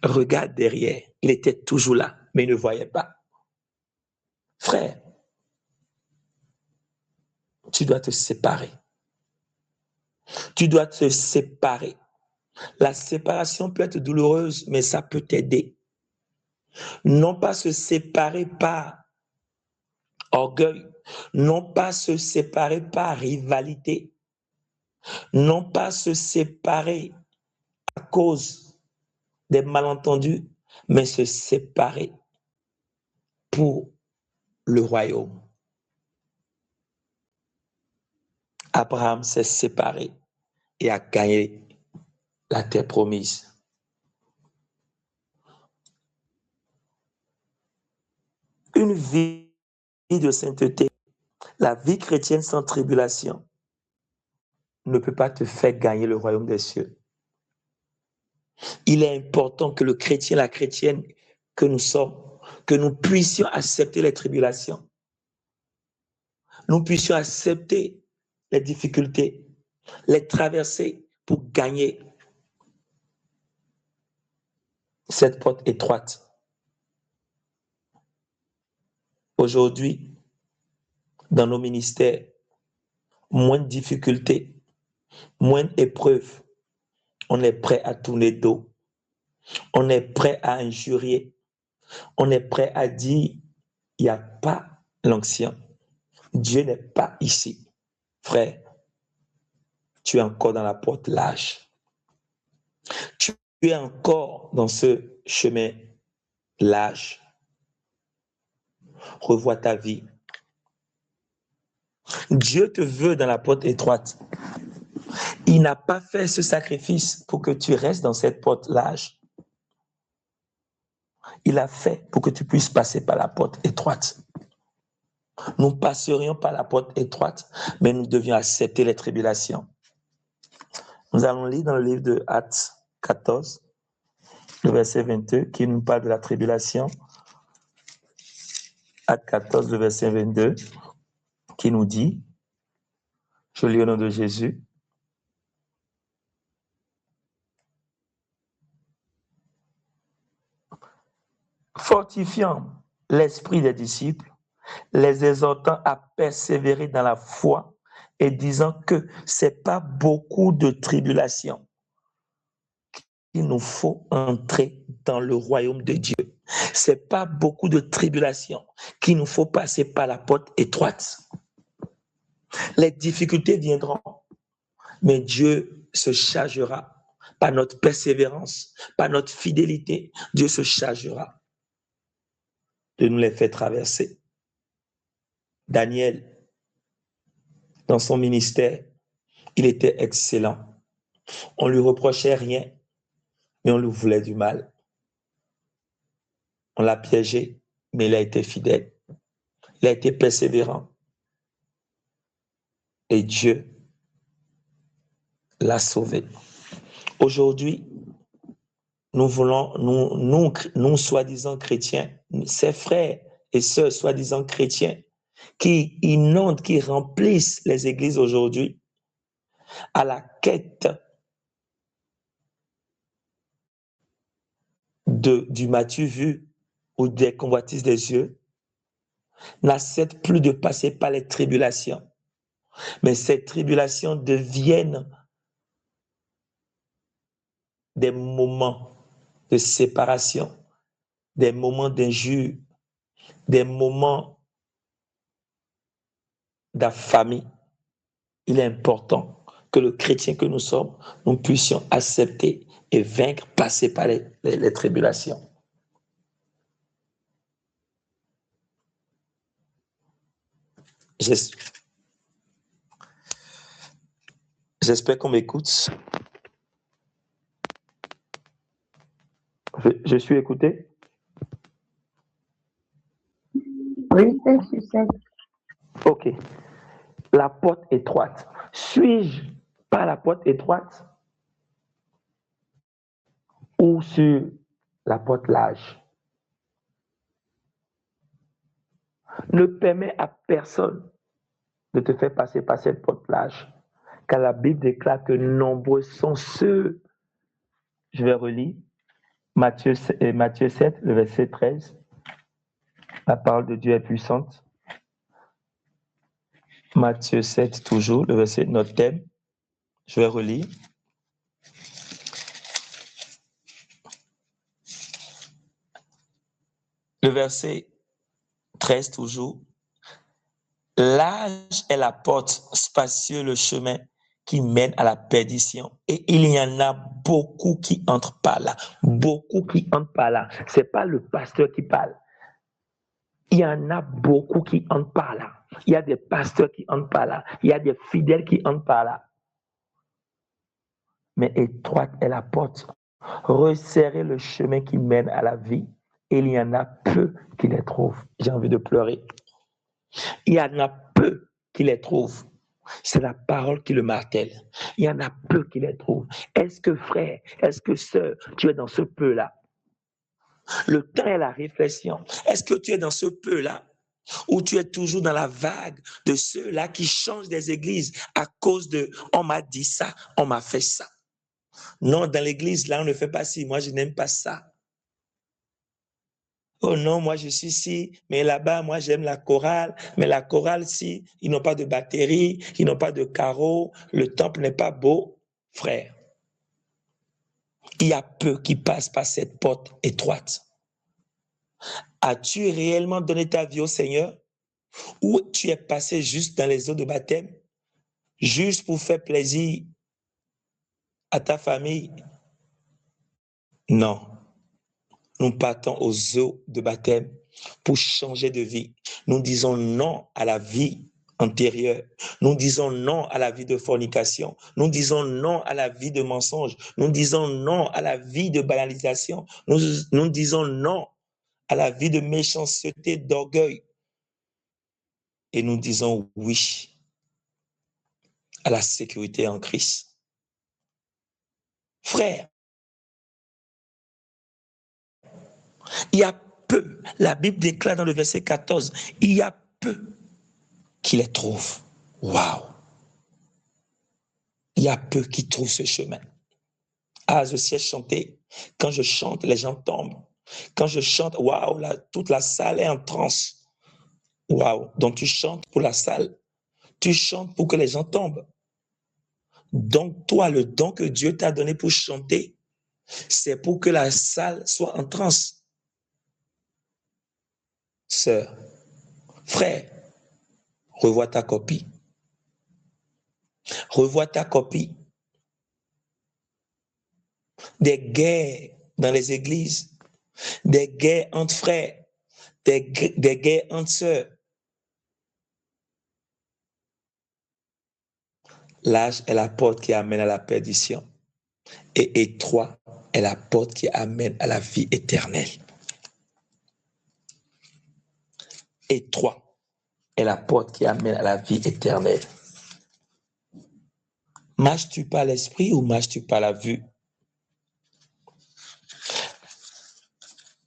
C: regarde derrière, il était toujours là, mais il ne voyait pas. Frère, tu dois te séparer. Tu dois te séparer. La séparation peut être douloureuse, mais ça peut t'aider. Non pas se séparer par orgueil, non pas se séparer par rivalité, non pas se séparer à cause des malentendus, mais se séparer pour le royaume. Abraham s'est séparé et a gagné la terre promise. Une vie de sainteté, la vie chrétienne sans tribulation, ne peut pas te faire gagner le royaume des cieux. Il est important que le chrétien, la chrétienne que nous sommes, que nous puissions accepter les tribulations. Nous puissions accepter les difficultés, les traverser pour gagner cette porte étroite. Aujourd'hui, dans nos ministères, moins de difficultés, moins d'épreuves. On est prêt à tourner dos. On est prêt à injurier. On est prêt à dire, il n'y a pas l'onction. Dieu n'est pas ici. Frère, tu es encore dans la porte large. Tu es encore dans ce chemin large. Revois ta vie. Dieu te veut dans la porte étroite. Il n'a pas fait ce sacrifice pour que tu restes dans cette porte large. Il a fait pour que tu puisses passer par la porte étroite. Nous passerions par la porte étroite, mais nous devions accepter les tribulations. Nous allons lire dans le livre de Actes 14, le verset 22, qui nous parle de la tribulation. Actes 14, le verset 22, qui nous dit, je lis au nom de Jésus, fortifiant l'esprit des disciples, les exhortant à persévérer dans la foi et disant que c'est pas beaucoup de tribulations qu'il nous faut entrer dans le royaume de Dieu. C'est pas beaucoup de tribulations qu'il nous faut passer par la porte étroite. Les difficultés viendront, mais Dieu se chargera par notre persévérance, par notre fidélité. Dieu se chargera de nous les faire traverser. Daniel, dans son ministère, il était excellent. On lui reprochait rien, mais on lui voulait du mal. On l'a piégé, mais il a été fidèle. Il a été persévérant. Et Dieu l'a sauvé. Aujourd'hui, nous voulons, nous soi-disant chrétiens, ces frères et sœurs soi-disant chrétiens, qui inondent, qui remplissent les églises aujourd'hui, à la quête du matu vu ou des convoitises des yeux, n'acceptent plus de passer par les tribulations. Mais ces tribulations deviennent des moments de séparation, des moments d'injure, des moments d'affamie. Il est important que le chrétien que nous sommes, nous puissions accepter et vaincre, passer par les tribulations. J'espère qu'on m'écoute. Je suis écouté?
A: Oui, c'est.
C: OK. La porte étroite. Suis-je par la porte étroite ou sur la porte large? Ne permets à personne de te faire passer par cette porte large, car la Bible déclare que nombreux sont ceux. Je vais relire Matthieu 7, le verset 13. La parole de Dieu est puissante. Matthieu 7, toujours, le verset de notre thème. Je vais relire. Le verset 13, toujours. Large est la porte, spacieux le chemin qui mène à la perdition. Et il y en a beaucoup qui entrent par là. Beaucoup qui entrent par là. Ce n'est pas le pasteur qui parle. Il y en a beaucoup qui entrent par là. Il y a des pasteurs qui entrent par là. Il y a des fidèles qui entrent par là. Mais étroite est la porte. Resserrez le chemin qui mène à la vie. Et il y en a peu qui les trouvent. J'ai envie de pleurer. Il y en a peu qui les trouvent. C'est la parole qui le martèle. Il y en a peu qui les trouvent. Est-ce que frère, est-ce que sœur, tu es dans ce peu-là? Le temps est la réflexion. Est-ce que tu es dans ce peu-là ou tu es toujours dans la vague de ceux-là qui changent des églises à cause de « on m'a dit ça, on m'a fait ça ». Non, dans l'église, là, on ne fait pas ci. Moi, je n'aime pas ça. Oh non, moi je suis ici, mais là-bas, moi j'aime la chorale. Mais la chorale, si, ils n'ont pas de batterie, ils n'ont pas de carreaux, le temple n'est pas beau. Frère, il y a peu qui passent par cette porte étroite. As-tu réellement donné ta vie au Seigneur ou tu es passé juste dans les eaux de baptême, juste pour faire plaisir à ta famille? Non. Nous partons aux eaux de baptême pour changer de vie. Nous disons non à la vie antérieure. Nous disons non à la vie de fornication. Nous disons non à la vie de mensonge. Nous disons non à la vie de banalisation. Nous disons non à la vie de méchanceté, d'orgueil. Et nous disons oui à la sécurité en Christ. Frère, il y a peu, la Bible déclare dans le verset 14, il y a peu qui les trouvent. Waouh! Il y a peu qui trouvent ce chemin. Ah, je sais chanter. Quand je chante, les gens tombent. Quand je chante, waouh, toute la salle est en transe. Waouh! Donc tu chantes pour la salle. Tu chantes pour que les gens tombent. Donc toi, le don que Dieu t'a donné pour chanter, c'est pour que la salle soit en transe. Sœur, frère, revois ta copie. Revois ta copie. Des guerres dans les églises, des guerres entre frères, des guerres entre sœurs. Large est la porte qui amène à la perdition et étroit est la porte qui amène à la vie éternelle. Étroit est la porte qui amène à la vie éternelle. Marches-tu par l'esprit ou marches-tu par la vue?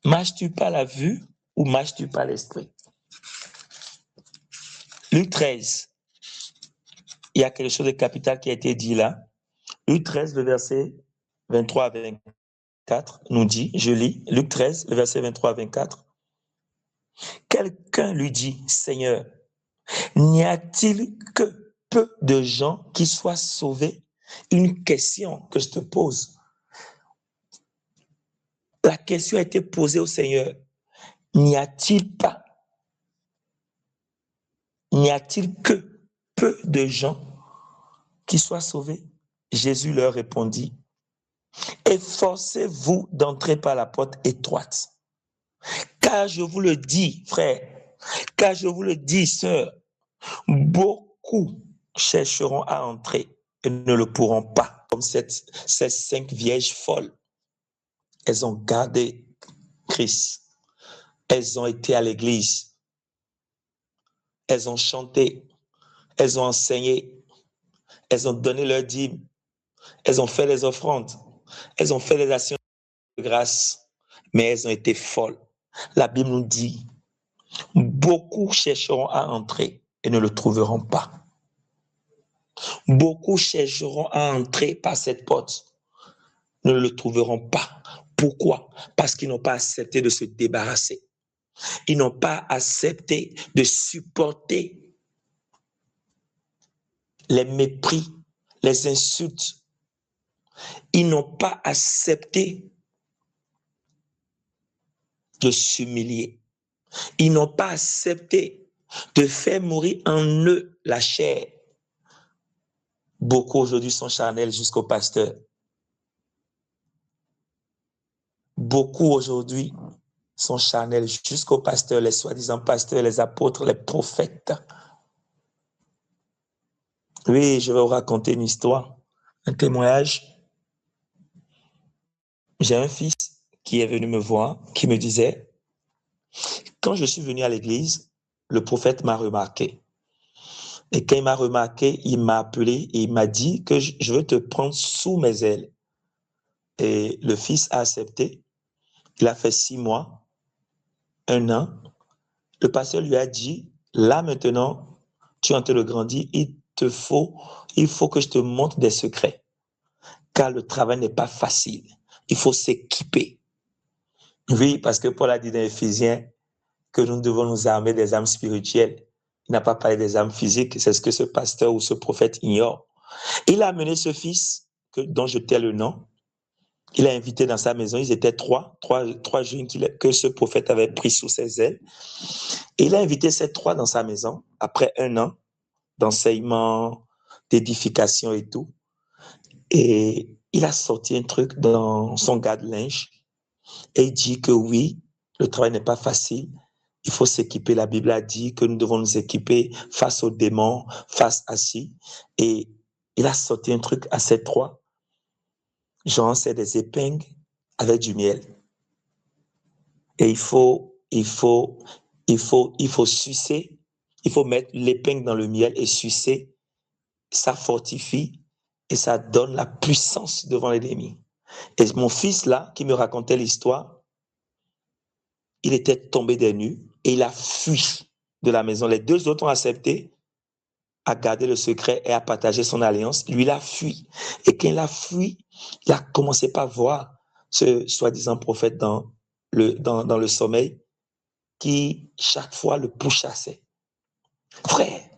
C: Marches-tu par la vue ou marches-tu par l'esprit? Luc 13, il y a quelque chose de capital qui a été dit là. Luc 13, le verset 23 à 24 nous dit, je lis, Luc 13, le verset 23 à 24. Quelqu'un lui dit, Seigneur, n'y a-t-il que peu de gens qui soient sauvés? Une question que je te pose. La question a été posée au Seigneur. N'y a-t-il que peu de gens qui soient sauvés? Jésus leur répondit, efforcez-vous d'entrer par la porte étroite. Car je vous le dis, frère, car je vous le dis, sœur, beaucoup chercheront à entrer et ne le pourront pas. Comme ces 5 vierges folles, elles ont gardé Christ. Elles ont été à l'église. Elles ont chanté. Elles ont enseigné. Elles ont donné leur dîme. Elles ont fait les offrandes. Elles ont fait les actions de grâce. Mais elles ont été folles. La Bible nous dit, beaucoup chercheront à entrer et ne le trouveront pas. Beaucoup chercheront à entrer par cette porte, ne le trouveront pas. Pourquoi? Parce qu'ils n'ont pas accepté de se débarrasser. Ils n'ont pas accepté de supporter les mépris, les insultes. Ils n'ont pas accepté de s'humilier. Ils n'ont pas accepté de faire mourir en eux la chair. Beaucoup aujourd'hui sont charnels jusqu'au pasteur. Beaucoup aujourd'hui sont charnels jusqu'aux pasteurs, les soi-disant pasteurs, les apôtres, les prophètes. Oui, je vais vous raconter une histoire, un témoignage. J'ai un fils qui est venu me voir, qui me disait, quand je suis venu à l'église, le prophète m'a remarqué. Et quand il m'a remarqué, il m'a appelé et il m'a dit que je veux te prendre sous mes ailes. Et le fils a accepté. Il a fait 6 mois, 1 an. Le pasteur lui a dit, là maintenant, tu es en train de grandir, il faut que je te montre des secrets. Car le travail n'est pas facile. Il faut s'équiper. Oui, parce que Paul a dit dans Éphésiens que nous devons nous armer des armes spirituelles. Il n'a pas parlé des armes physiques, c'est ce que ce pasteur ou ce prophète ignore. Il a amené ce fils, dont je tais le nom, il a invité dans sa maison, ils étaient trois jeunes que ce prophète avait pris sous ses ailes. Et il a invité ces 3 dans sa maison, après 1 an d'enseignement, d'édification et tout. Et il a sorti un truc dans son garde-linge et il dit que oui, le travail n'est pas facile. Il faut s'équiper. La Bible a dit que nous devons nous équiper face aux démons, face à ci. Et il a sorti un truc à ces 3. Genre, c'est des épingles avec du miel. Et il faut sucer. Il faut mettre l'épingle dans le miel et sucer. Ça fortifie et ça donne la puissance devant l'ennemi. Et mon fils là, qui me racontait l'histoire, il était tombé des nues et il a fui de la maison. Les 2 autres ont accepté à garder le secret et à partager son alliance. Lui, il a fui. Et quand il a fui, il a commencé par voir ce soi-disant prophète dans le sommeil qui, chaque fois, le pourchassait. Frère,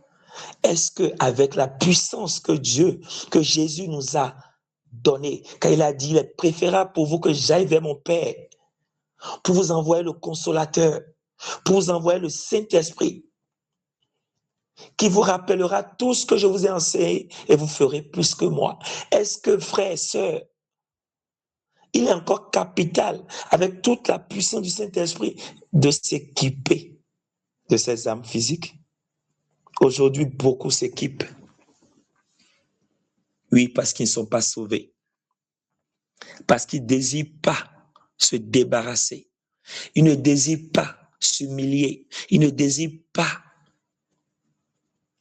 C: est-ce qu'avec la puissance que Jésus nous a donnée, quand il a dit, il est préférable pour vous que j'aille vers mon Père, pour vous envoyer le consolateur, pour vous envoyer le Saint-Esprit. qui vous rappellera tout ce que je vous ai enseigné et vous ferez plus que moi. Est-ce que, frères et sœurs, il est encore capital, avec toute la puissance du Saint-Esprit, de s'équiper de ces âmes physiques? Aujourd'hui, beaucoup s'équipent. Oui, parce qu'ils ne sont pas sauvés. Parce qu'ils ne désirent pas se débarrasser. Ils ne désirent pas s'humilier. Ils ne désirent pas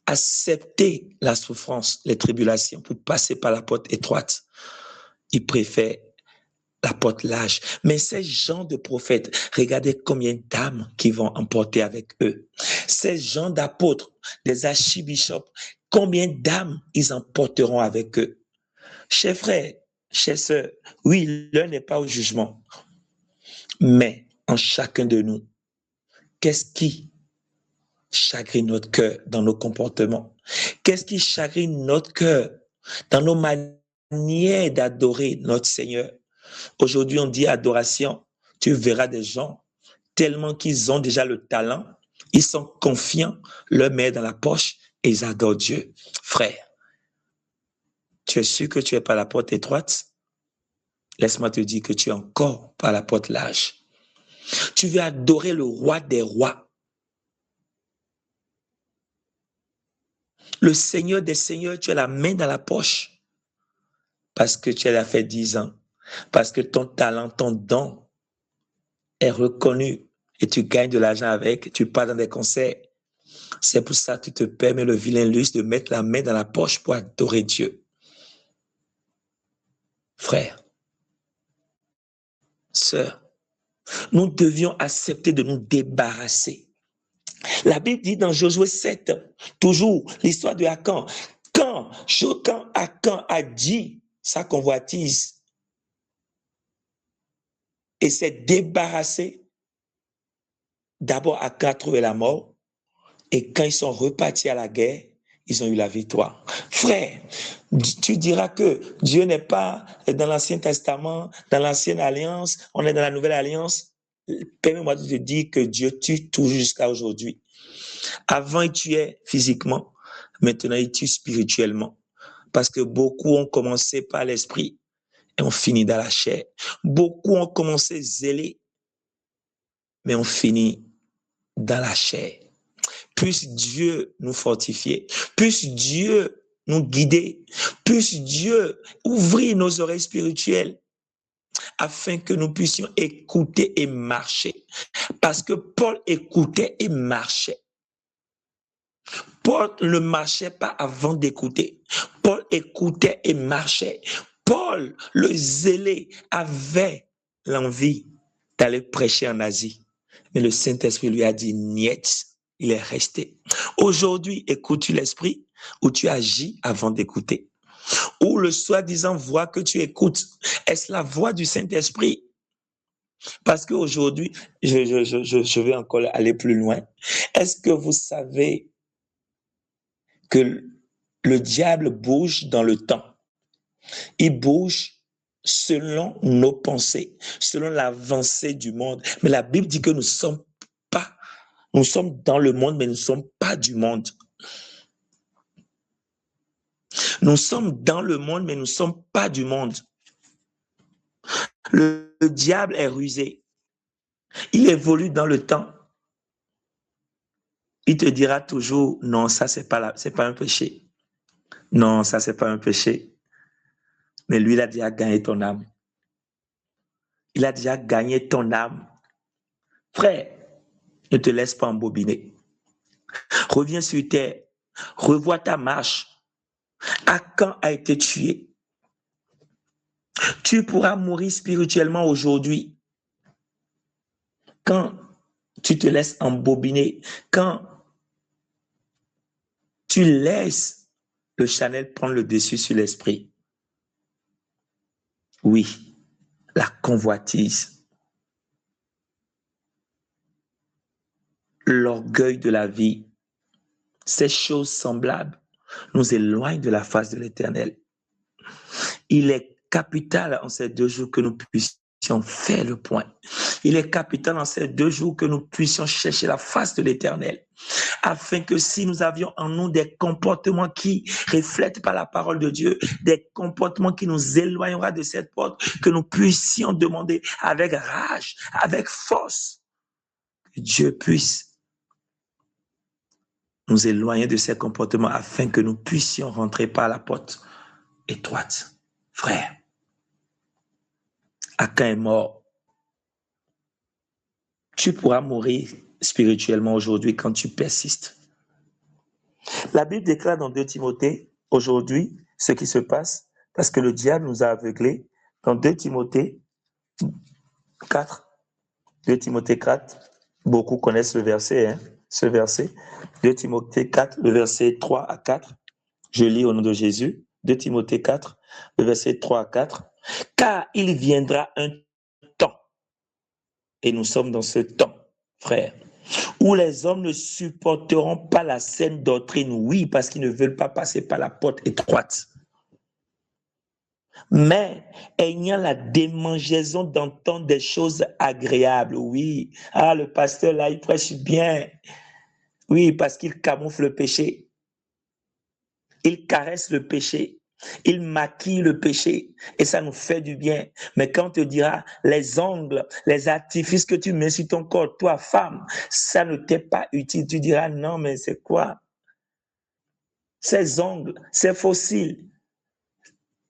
C: accepter la souffrance, les tribulations pour passer par la porte étroite. Ils préfèrent la porte large. Mais ces gens de prophètes, regardez combien d'âmes qui vont emporter avec eux. Ces gens d'apôtres, des archibishops, combien d'âmes ils emporteront avec eux. Chers frères, chers sœurs, oui, l'heure n'est pas au jugement. Mais en chacun de nous, qu'est-ce qui chagrine notre cœur dans nos comportements? Qu'est-ce qui chagrine notre cœur dans nos manières d'adorer notre Seigneur? Aujourd'hui, on dit adoration. Tu verras des gens tellement qu'ils ont déjà le talent, ils sont confiants, leur main dans la poche et ils adorent Dieu. Frère, tu es sûr que tu es par la porte étroite? Laisse-moi te dire que tu es encore par la porte large. Tu veux adorer le roi des rois, le Seigneur des seigneurs. Tu as la main dans la poche parce que tu as fait 10 ans, parce que ton talent, ton don est reconnu et tu gagnes de l'argent avec, tu pars dans des concerts. C'est pour ça que tu te permets le vilain luxe de mettre la main dans la poche pour adorer Dieu. Frère, sœur, nous devions accepter de nous débarrasser. La Bible dit dans Josué 7, toujours l'histoire de Akan, quand Akan a dit sa convoitise et s'est débarrassé, d'abord Akan a trouvé la mort, et quand ils sont repartis à la guerre, ils ont eu la victoire. Frère, tu diras que Dieu n'est pas dans l'Ancien Testament, dans l'Ancienne Alliance, on est dans la Nouvelle Alliance. Permets-moi de te dire que Dieu tue toujours jusqu'à aujourd'hui. Avant, il tuait physiquement, maintenant, il tue spirituellement. Parce que beaucoup ont commencé par l'esprit et ont fini dans la chair. Beaucoup ont commencé zélés, mais ont fini dans la chair. Puisse Dieu nous fortifier, puisse Dieu nous guider, puisse Dieu ouvrir nos oreilles spirituelles afin que nous puissions écouter et marcher. Parce que Paul écoutait et marchait. Paul ne marchait pas avant d'écouter. Paul écoutait et marchait. Paul, le zélé, avait l'envie d'aller prêcher en Asie. Mais le Saint-Esprit lui a dit, niet, il est resté. Aujourd'hui, écoutes-tu l'Esprit ou tu agis avant d'écouter? Ou le soi-disant voix que tu écoutes, est-ce la voix du Saint-Esprit? Parce qu'aujourd'hui, je vais encore aller plus loin. Est-ce que vous savez que le diable bouge dans le temps? Il bouge selon nos pensées, selon l'avancée du monde. Mais la Bible dit que nous sommes dans le monde, mais nous ne sommes pas du monde. Nous sommes dans le monde, mais nous ne sommes pas du monde. Le diable est rusé. Il évolue dans le temps. Il te dira toujours, non, ça, c'est pas un péché. Non, ça, c'est pas un péché. Mais lui, il a déjà gagné ton âme. Il a déjà gagné ton âme. Frère, ne te laisse pas embobiner. Reviens sur terre. Revois ta marche. Akan a été tué. Tu pourras mourir spirituellement aujourd'hui. Quand tu te laisses embobiner, quand tu laisses le Chanel prendre le dessus sur l'esprit. Oui, la convoitise, l'orgueil de la vie, ces choses semblables nous éloignent de la face de l'Éternel. Il est capital en ces 2 jours que nous puissions puissions faire le point. Il est capital dans ces 2 jours que nous puissions chercher la face de l'Éternel, afin que si nous avions en nous des comportements qui reflètent par la parole de Dieu, des comportements qui nous éloignera de cette porte, que nous puissions demander avec rage, avec force, que Dieu puisse nous éloigner de ces comportements afin que nous puissions rentrer par la porte étroite. Frère, Achan est mort. Tu pourras mourir spirituellement aujourd'hui quand tu persistes. La Bible déclare dans 2 Timothée, aujourd'hui, ce qui se passe, parce que le diable nous a aveuglés. Dans 2 Timothée 4, 2 Timothée 4, beaucoup connaissent le verset, ce verset. 2 Timothée 4, le verset 3 à 4. Je lis au nom de Jésus. 2 Timothée 4, le verset 3 à 4. Car il viendra un temps, et nous sommes dans ce temps, frère, où les hommes ne supporteront pas la saine doctrine, oui, parce qu'ils ne veulent pas passer par la porte étroite, mais ayant la démangeaison d'entendre des choses agréables, oui. Ah, le pasteur là, il prêche bien. Oui, parce qu'il camoufle le péché. Il caresse le péché. Il maquille le péché et ça nous fait du bien. Mais quand on te dira les ongles, les artifices que tu mets sur ton corps, toi, femme, ça ne t'est pas utile. Tu diras non, mais c'est quoi? Ces ongles, ces fossiles,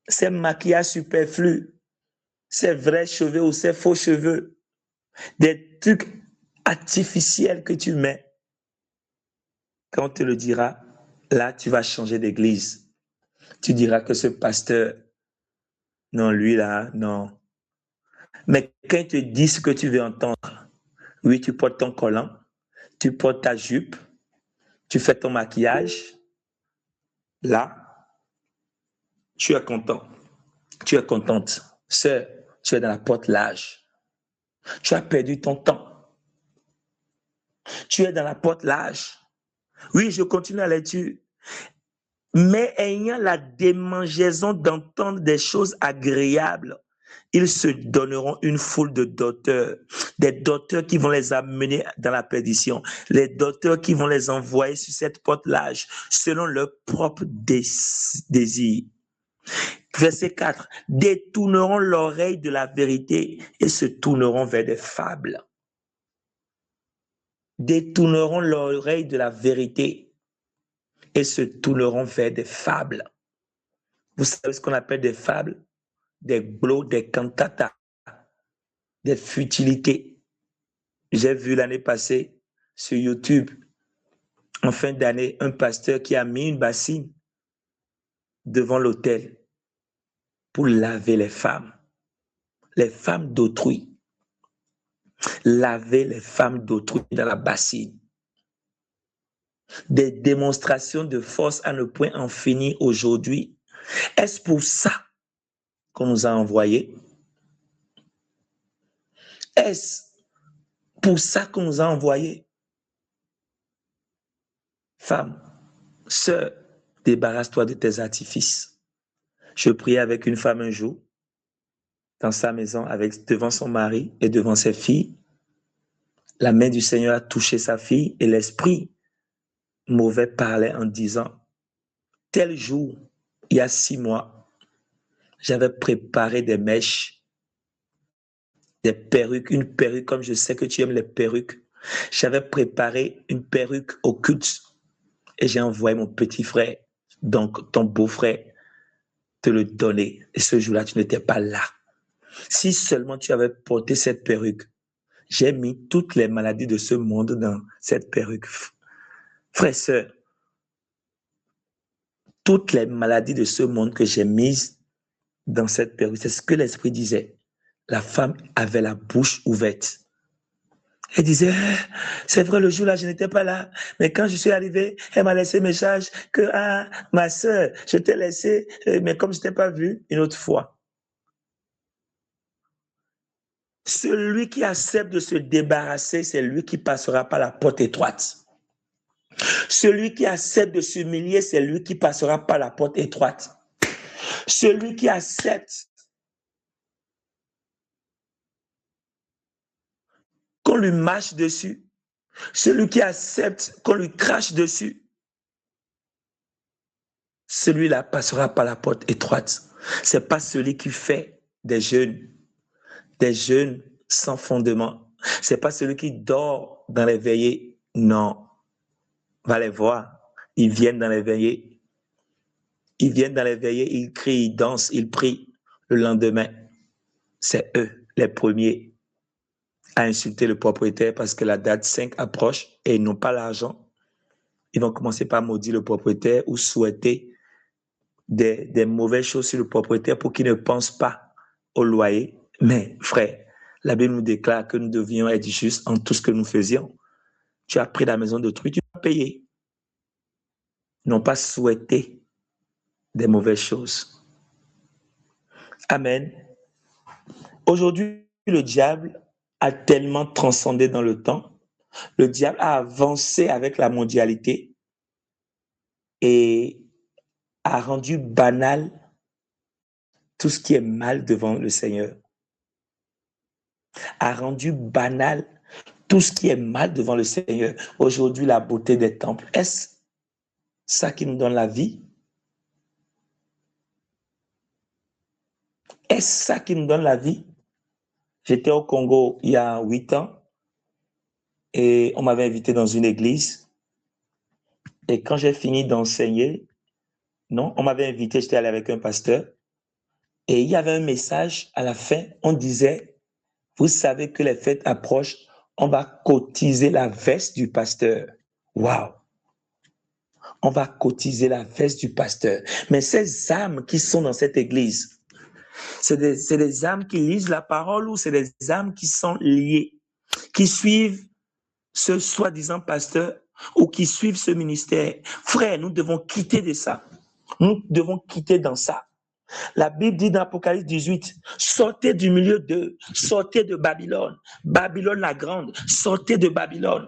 C: ces maquillages superflus, ces vrais cheveux ou ces faux cheveux, des trucs artificiels que tu mets. Quand on te le dira, là, tu vas changer d'église. Tu diras que ce pasteur, non, lui là, non. Mais quand il te dit ce que tu veux entendre, oui, tu portes ton collant, tu portes ta jupe, tu fais ton maquillage, là, tu es content. Tu es contente. Sœur, tu es dans la porte large. Tu as perdu ton temps. Tu es dans la porte large. Oui, je continue la lecture. Mais ayant la démangeaison d'entendre des choses agréables, ils se donneront une foule de docteurs, des docteurs qui vont les amener dans la perdition, les docteurs qui vont les envoyer sur cette porte large, selon leur propre désir. Verset 4, détourneront l'oreille de la vérité et se tourneront vers des fables. Détourneront l'oreille de la vérité et se tourneront vers des fables. Vous savez ce qu'on appelle des fables? Des glos, des cantatas, des futilités. J'ai vu l'année passée sur YouTube, en fin d'année, un pasteur qui a mis une bassine devant l'autel pour laver les femmes d'autrui. Laver les femmes d'autrui dans la bassine. Des démonstrations de force à ne point en finir aujourd'hui. Est-ce pour ça qu'on nous a envoyés? Est-ce pour ça qu'on nous a envoyés? Femme, sœur, débarrasse-toi de tes artifices. Je priais avec une femme un jour, dans sa maison, devant son mari et devant ses filles. La main du Seigneur a touché sa fille et l'esprit mauvais parlait en disant, tel jour, il y a 6 mois, j'avais préparé des mèches, des perruques, une perruque, comme je sais que tu aimes les perruques. J'avais préparé une perruque au culte et j'ai envoyé mon petit frère, donc ton beau-frère, te le donner. Et ce jour-là, tu n'étais pas là. Si seulement tu avais porté cette perruque, j'ai mis toutes les maladies de ce monde dans cette perruque. Frère, sœur, toutes les maladies de ce monde que j'ai mises dans cette perruque, c'est ce que l'Esprit disait. La femme avait la bouche ouverte. Elle disait, c'est vrai, le jour-là, je n'étais pas là. Mais quand je suis arrivé, elle m'a laissé un message que, ma sœur, je t'ai laissé, mais comme je t'ai pas vu une autre fois. Celui qui accepte de se débarrasser, c'est lui qui passera par la porte étroite. Celui qui accepte de s'humilier, c'est lui qui passera par la porte étroite. Celui qui accepte qu'on lui marche dessus, celui qui accepte qu'on lui crache dessus, celui-là passera par la porte étroite. Ce n'est pas celui qui fait des jeûnes sans fondement. Ce n'est pas celui qui dort dans les veillées. Non. Va les voir. Ils viennent dans les veillées. Ils viennent dans les veillées, ils crient, ils dansent, ils prient. Le lendemain, c'est eux, les premiers, à insulter le propriétaire parce que la date 5 approche et ils n'ont pas l'argent. Ils vont commencer par maudire le propriétaire ou souhaiter des mauvaises choses sur le propriétaire pour qu'il ne pense pas au loyer. Mais frère, la Bible nous déclare que nous devions être justes en tout ce que nous faisions. Tu as pris la maison d'autrui, tu vas payer. Non pas souhaiter des mauvaises choses. Amen. Aujourd'hui, le diable a tellement transcendé dans le temps. Le diable a avancé avec la mondialité et a rendu banal tout ce qui est mal devant le Seigneur. A rendu banal tout ce qui est mal devant le Seigneur. Aujourd'hui, la beauté des temples. Est-ce ça qui nous donne la vie? Est-ce ça qui nous donne la vie? J'étais au Congo il y a 8 ans et on m'avait invité dans une église. Et quand j'ai fini d'enseigner, non, on m'avait invité, j'étais allé avec un pasteur. Et il y avait un message à la fin, on disait, vous savez que les fêtes approchent, on va cotiser la veste du pasteur. Waouh! On va cotiser la veste du pasteur. Mais ces âmes qui sont dans cette église, c'est des âmes qui lisent la parole ou c'est des âmes qui sont liées, qui suivent ce soi-disant pasteur ou qui suivent ce ministère. Frère, nous devons quitter de ça. Nous devons quitter dans ça. La Bible dit dans Apocalypse 18, sortez du milieu d'eux, sortez de Babylone, Babylone la grande, sortez de Babylone.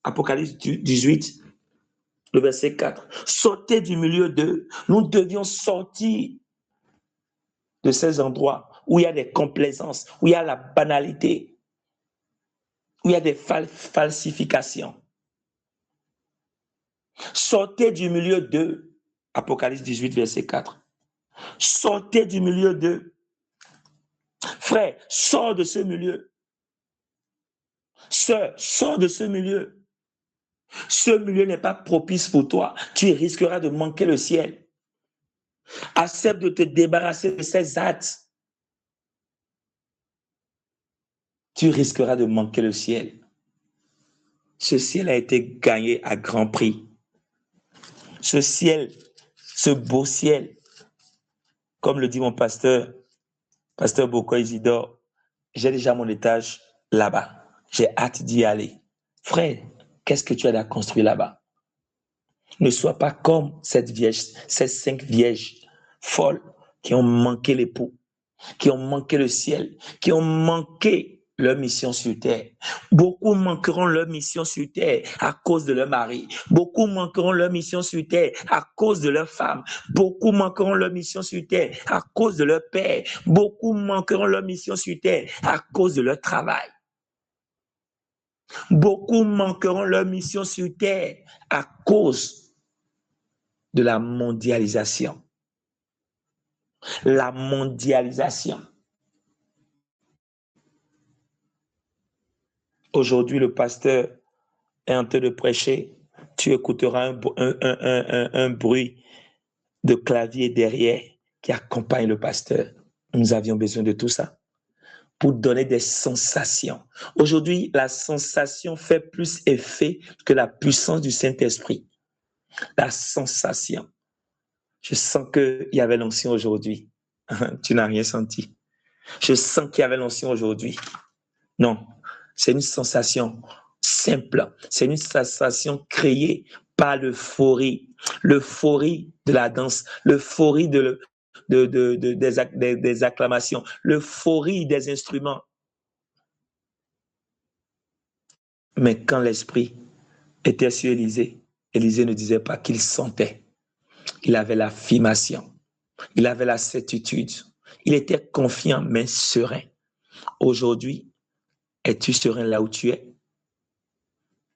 C: Apocalypse 18, le verset 4. Sortez du milieu d'eux. Nous devions sortir de ces endroits où il y a des complaisances, où il y a la banalité, où il y a des falsifications. Sortez du milieu d'eux. Apocalypse 18, verset 4. Sortez du milieu d'eux. Frère, sors de ce milieu. Sœur, sors de ce milieu. Ce milieu n'est pas propice pour toi. Tu risqueras de manquer le ciel. Accepte de te débarrasser de ces actes. Tu risqueras de manquer le ciel. Ce ciel a été gagné à grand prix. Ce ciel, ce beau ciel, comme le dit mon pasteur Boko Isidore, j'ai déjà mon étage là-bas. J'ai hâte d'y aller. Frère, qu'est-ce que tu as à construire là-bas? Ne sois pas comme ces 5 vierges folles qui ont manqué l'époux, qui ont manqué le ciel, qui ont manqué leur mission sur terre. Beaucoup manqueront leur mission sur terre à cause de leur mari. Beaucoup manqueront leur mission sur terre à cause de leur femme. Beaucoup manqueront leur mission sur terre à cause de leur père. Beaucoup manqueront leur mission sur terre à cause de leur travail. Beaucoup manqueront leur mission sur terre à cause de la mondialisation. La mondialisation. Aujourd'hui, le pasteur est en train de prêcher. Tu écouteras un bruit de clavier derrière qui accompagne le pasteur. Nous avions besoin de tout ça pour donner des sensations. Aujourd'hui, la sensation fait plus effet que la puissance du Saint-Esprit. La sensation. Je sens qu'il y avait l'onction aujourd'hui. Tu n'as rien senti. Je sens qu'il y avait l'onction aujourd'hui. Non, c'est une sensation simple. C'est une sensation créée par l'euphorie. L'euphorie de la danse, l'euphorie des acclamations, l'euphorie des instruments. Mais quand l'Esprit était sur Élisée, Élisée ne disait pas qu'il sentait. Il avait l'affirmation. Il avait la certitude. Il était confiant, mais serein. Aujourd'hui, Es-tu serein là où tu es?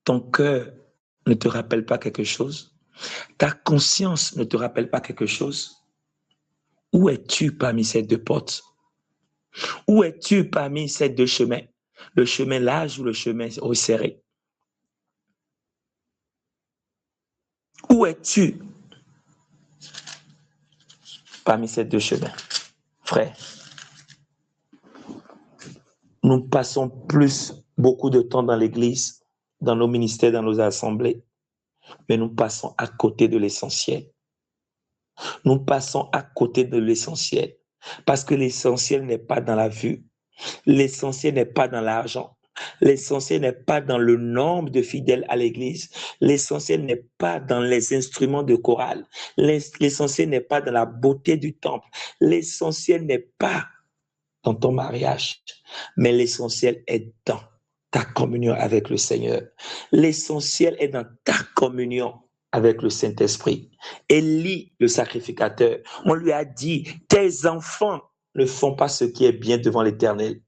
C: Ton cœur ne te rappelle pas quelque chose? Ta conscience ne te rappelle pas quelque chose? Où es-tu parmi ces deux portes? Où es-tu parmi ces deux chemins? Le chemin large ou le chemin resserré? Où es-tu parmi ces deux chemins? Frère, nous passons beaucoup de temps dans l'église, dans nos ministères, dans nos assemblées, mais nous passons à côté de l'essentiel. Nous passons à côté de l'essentiel, parce que l'essentiel n'est pas dans la vue, l'essentiel n'est pas dans l'argent, l'essentiel n'est pas dans le nombre de fidèles à l'église, l'essentiel n'est pas dans les instruments de chorale, l'essentiel n'est pas dans la beauté du temple, l'essentiel n'est pas dans ton mariage, mais l'essentiel est dans ta communion avec le Seigneur. L'essentiel est dans ta communion avec le Saint-Esprit. Élie, le sacrificateur, on lui a dit, tes enfants ne font pas ce qui est bien devant l'Éternel.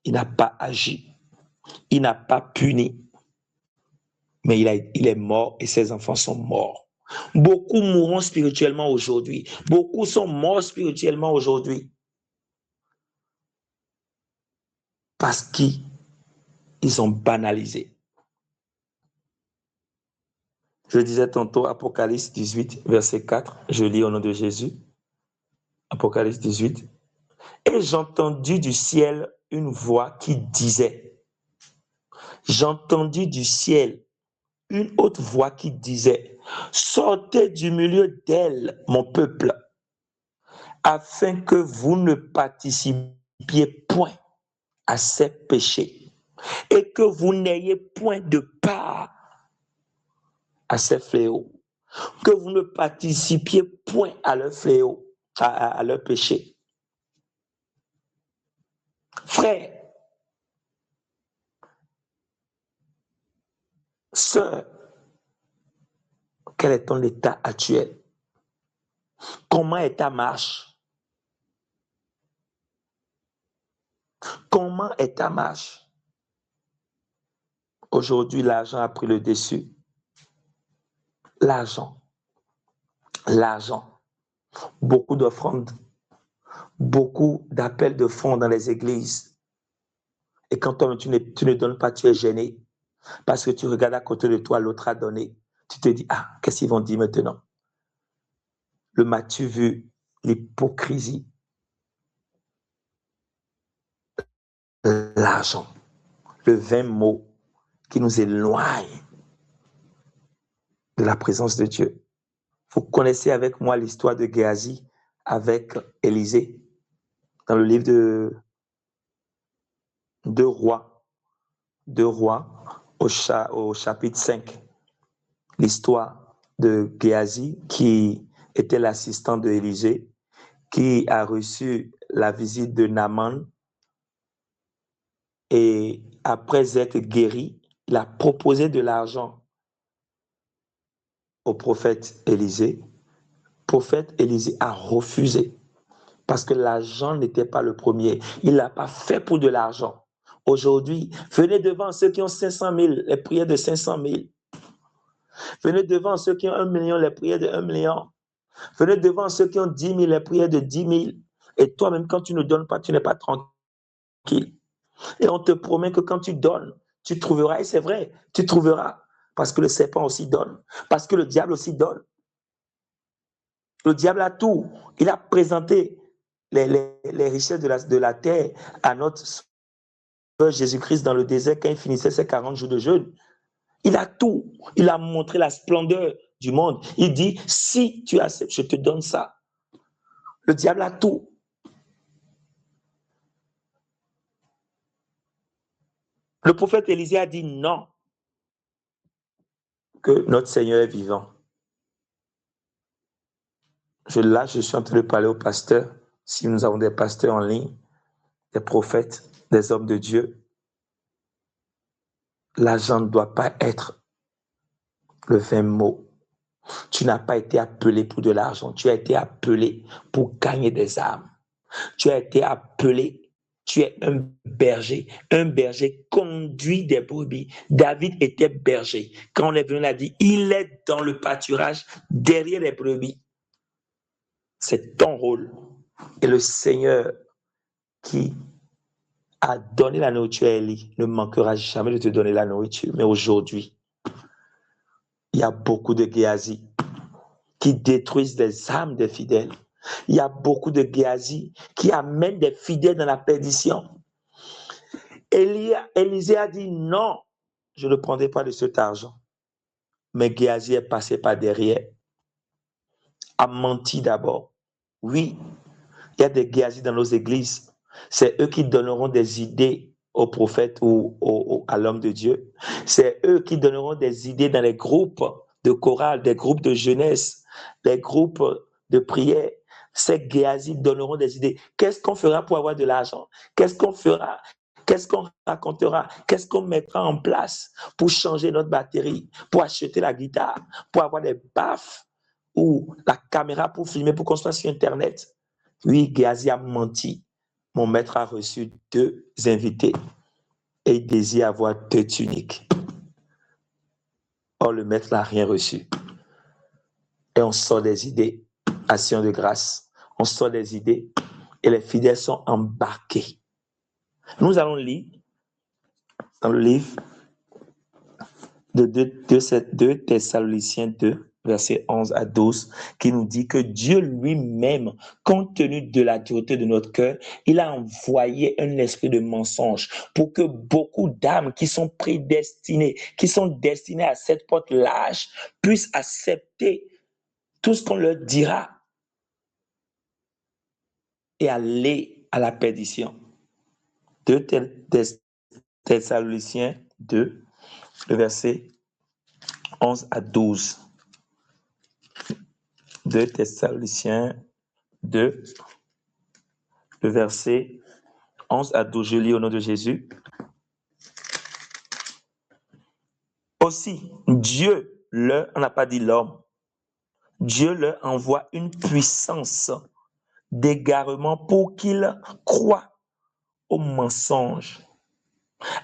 C: Il n'a pas agi, il n'a pas puni, mais il est mort et ses enfants sont morts. Beaucoup mourront spirituellement aujourd'hui. Beaucoup sont morts spirituellement aujourd'hui. Parce qu'ils ont banalisé. Je disais tantôt Apocalypse 18, verset 4, je lis au nom de Jésus. Apocalypse 18. Et j'entendis du ciel une voix qui disait, j'entendis du ciel une autre voix qui disait, sortez du milieu d'elle, mon peuple, afin que vous ne participiez point à ses péchés et que vous n'ayez point de part à ces fléaux, que vous ne participiez point à leur fléau, à leur péché. Frère, sœur, quel est ton état actuel? Comment est ta marche? Comment est ta marche? Aujourd'hui, l'argent a pris le dessus. L'argent. Beaucoup d'offrandes, beaucoup d'appels de fonds dans les églises. Et quand toi, tu ne donnes pas, tu es gêné. Parce que tu regardes à côté de toi, l'autre a donné. Tu te dis, ah, qu'est-ce qu'ils vont dire maintenant? M'as-tu vu l'hypocrisie? L'argent. Le vain mot qui nous éloigne de la présence de Dieu. Vous connaissez avec moi l'histoire de Géasi avec Élisée dans le livre de Deux Rois au chapitre 5. L'histoire de Géasi qui était l'assistant de Élisée, qui a reçu la visite de Naaman et après être guéri, il a proposé de l'argent au prophète Élisée. Le prophète Élisée a refusé parce que l'argent n'était pas le premier. Il ne l'a pas fait pour de l'argent. Aujourd'hui, venez devant ceux qui ont 500 000, les prières de 500 000. Venez devant ceux qui ont 1 million, les prières de 1 million. Venez devant ceux qui ont 10 000, les prières de 10 000. Et toi-même, quand tu ne donnes pas, tu n'es pas tranquille. Et on te promet que quand tu donnes, tu trouveras, et c'est vrai, tu trouveras. Parce que le serpent aussi donne. Parce que le diable aussi donne. Le diable a tout. Il a présenté les richesses de la terre à notre Sauveur Jésus-Christ dans le désert quand il finissait ses 40 jours de jeûne. Il a tout. Il a montré la splendeur du monde. Il dit, si tu acceptes, je te donne ça. Le diable a tout. Le prophète Élisée a dit non, que notre Seigneur est vivant. Je suis en train de parler aux pasteurs. Si nous avons des pasteurs en ligne, des prophètes, des hommes de Dieu, l'argent ne doit pas être le vain mot. Tu n'as pas été appelé pour de l'argent. Tu as été appelé pour gagner des âmes. Tu as été appelé Tu es un berger. Un berger conduit des brebis. David était berger. Quand on est venu, on a dit, il est dans le pâturage derrière les brebis. C'est ton rôle. Et le Seigneur qui a donné la nourriture à Élie ne manquera jamais de te donner la nourriture. Mais aujourd'hui, il y a beaucoup de Géasi qui détruisent les âmes des fidèles. Il y a beaucoup de Géasi qui amènent des fidèles dans la perdition. Élisée a dit non, je ne prendrai pas de cet argent. Mais Géasi est passé par derrière, a menti d'abord. Oui, il y a des Géasi dans nos églises. C'est eux qui donneront des idées aux prophètes ou à l'homme de Dieu. C'est eux qui donneront des idées dans les groupes de chorale, des groupes de jeunesse, des groupes de prière. Ces Géasi donneront des idées. Qu'est-ce qu'on fera pour avoir de l'argent? Qu'est-ce qu'on fera? Qu'est-ce qu'on racontera? Qu'est-ce qu'on mettra en place pour changer notre batterie, pour acheter la guitare, pour avoir des baffes ou la caméra pour filmer, pour qu'on soit sur Internet? Oui, Géasi a menti. Mon maître a reçu 2 invités et il désire avoir 2 tuniques. Or, le maître n'a rien reçu. Et on sort des idées, action de grâce. On sort des idées et les fidèles sont embarqués. Nous allons lire dans le livre de 2 Thessaloniciens 2, versets 11 à 12, qui nous dit que Dieu lui-même, compte tenu de la dureté de notre cœur, il a envoyé un esprit de mensonge pour que beaucoup d'âmes qui sont prédestinées, qui sont destinées à cette porte large, puissent accepter tout ce qu'on leur dira et aller à la perdition. 2 Thessaloniciens 2, le verset 11 à 12. 2 Thessaloniciens 2, le verset 11 à 12. Je lis au nom de Jésus. Aussi, Dieu leur, on n'a pas dit l'homme, Dieu leur envoie une puissance d'égarement pour qu'ils croient au mensonge,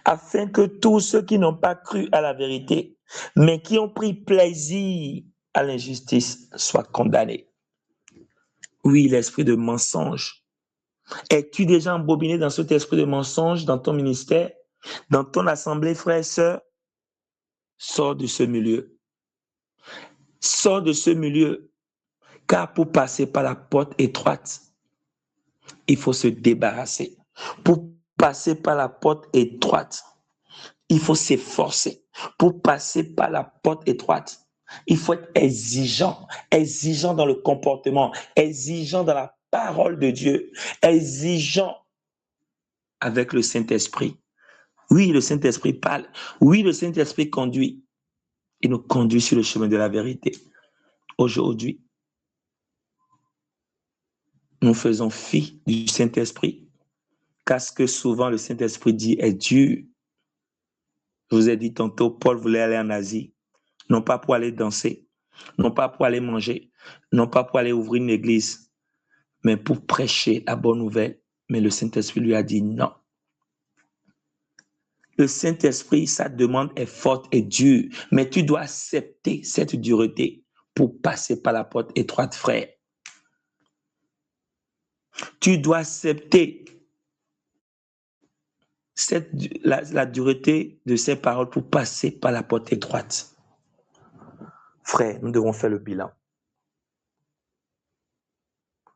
C: afin que tous ceux qui n'ont pas cru à la vérité, mais qui ont pris plaisir à l'injustice, soient condamnés. Oui, l'esprit de mensonge. Es-tu déjà embobiné dans cet esprit de mensonge dans ton ministère, dans ton assemblée, frères et sœurs? Sors de ce milieu. Sors de ce milieu, car pour passer par la porte étroite, il faut se débarrasser. Pour passer par la porte étroite, il faut s'efforcer. Pour passer par la porte étroite, il faut être exigeant, exigeant dans le comportement, exigeant dans la parole de Dieu, exigeant avec le Saint-Esprit. Oui, le Saint-Esprit parle. Oui, le Saint-Esprit conduit. Il nous conduit sur le chemin de la vérité. Aujourd'hui, nous faisons fi du Saint-Esprit, car ce que souvent le Saint-Esprit dit est dur. Je vous ai dit tantôt, Paul voulait aller en Asie, non pas pour aller danser, non pas pour aller manger, non pas pour aller ouvrir une église, mais pour prêcher la bonne nouvelle. Mais le Saint-Esprit lui a dit non. Le Saint-Esprit, sa demande est forte et dure, mais tu dois accepter cette dureté pour passer par la porte étroite, frère. Tu dois accepter la dureté de ces paroles pour passer par la porte étroite. Frère, nous devons faire le bilan.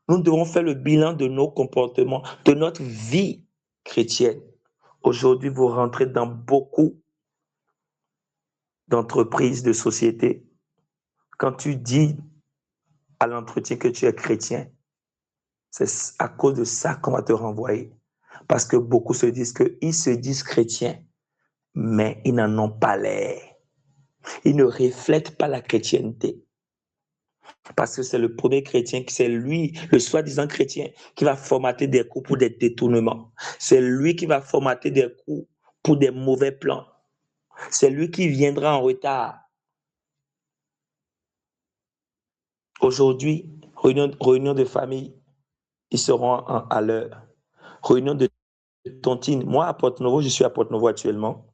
C: Nous devons faire le bilan de nos comportements, de notre vie chrétienne. Aujourd'hui, vous rentrez dans beaucoup d'entreprises, de sociétés. Quand tu dis à l'entretien que tu es chrétien, c'est à cause de ça qu'on va te renvoyer. Parce que beaucoup ils se disent chrétiens, mais ils n'en ont pas l'air. Ils ne reflètent pas la chrétienté. Parce que c'est le premier chrétien, c'est lui, le soi-disant chrétien, qui va formater des coups pour des détournements. C'est lui qui va formater des coups pour des mauvais plans. C'est lui qui viendra en retard. Aujourd'hui, réunion de famille, ils seront à l'heure. Réunion de tontine. Moi, à Porto-Novo, je suis à Porto-Novo actuellement.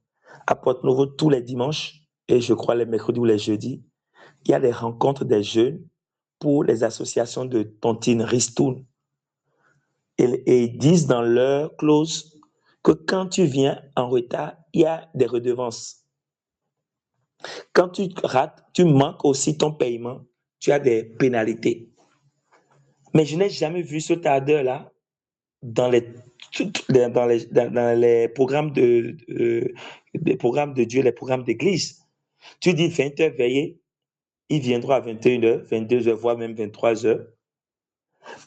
C: À Porto-Novo, tous les dimanches, et je crois les mercredis ou les jeudis, il y a des rencontres des jeunes pour les associations de tontine Ristoun. Et ils disent dans leur clause que quand tu viens en retard, il y a des redevances. Quand tu rates, tu manques aussi ton paiement, tu as des pénalités. Mais je n'ai jamais vu ce tardeur-là dans les programmes des programmes de Dieu, les programmes d'église. Tu dis 20h veillez, ils viendront à 21h, 22h, voire même 23h.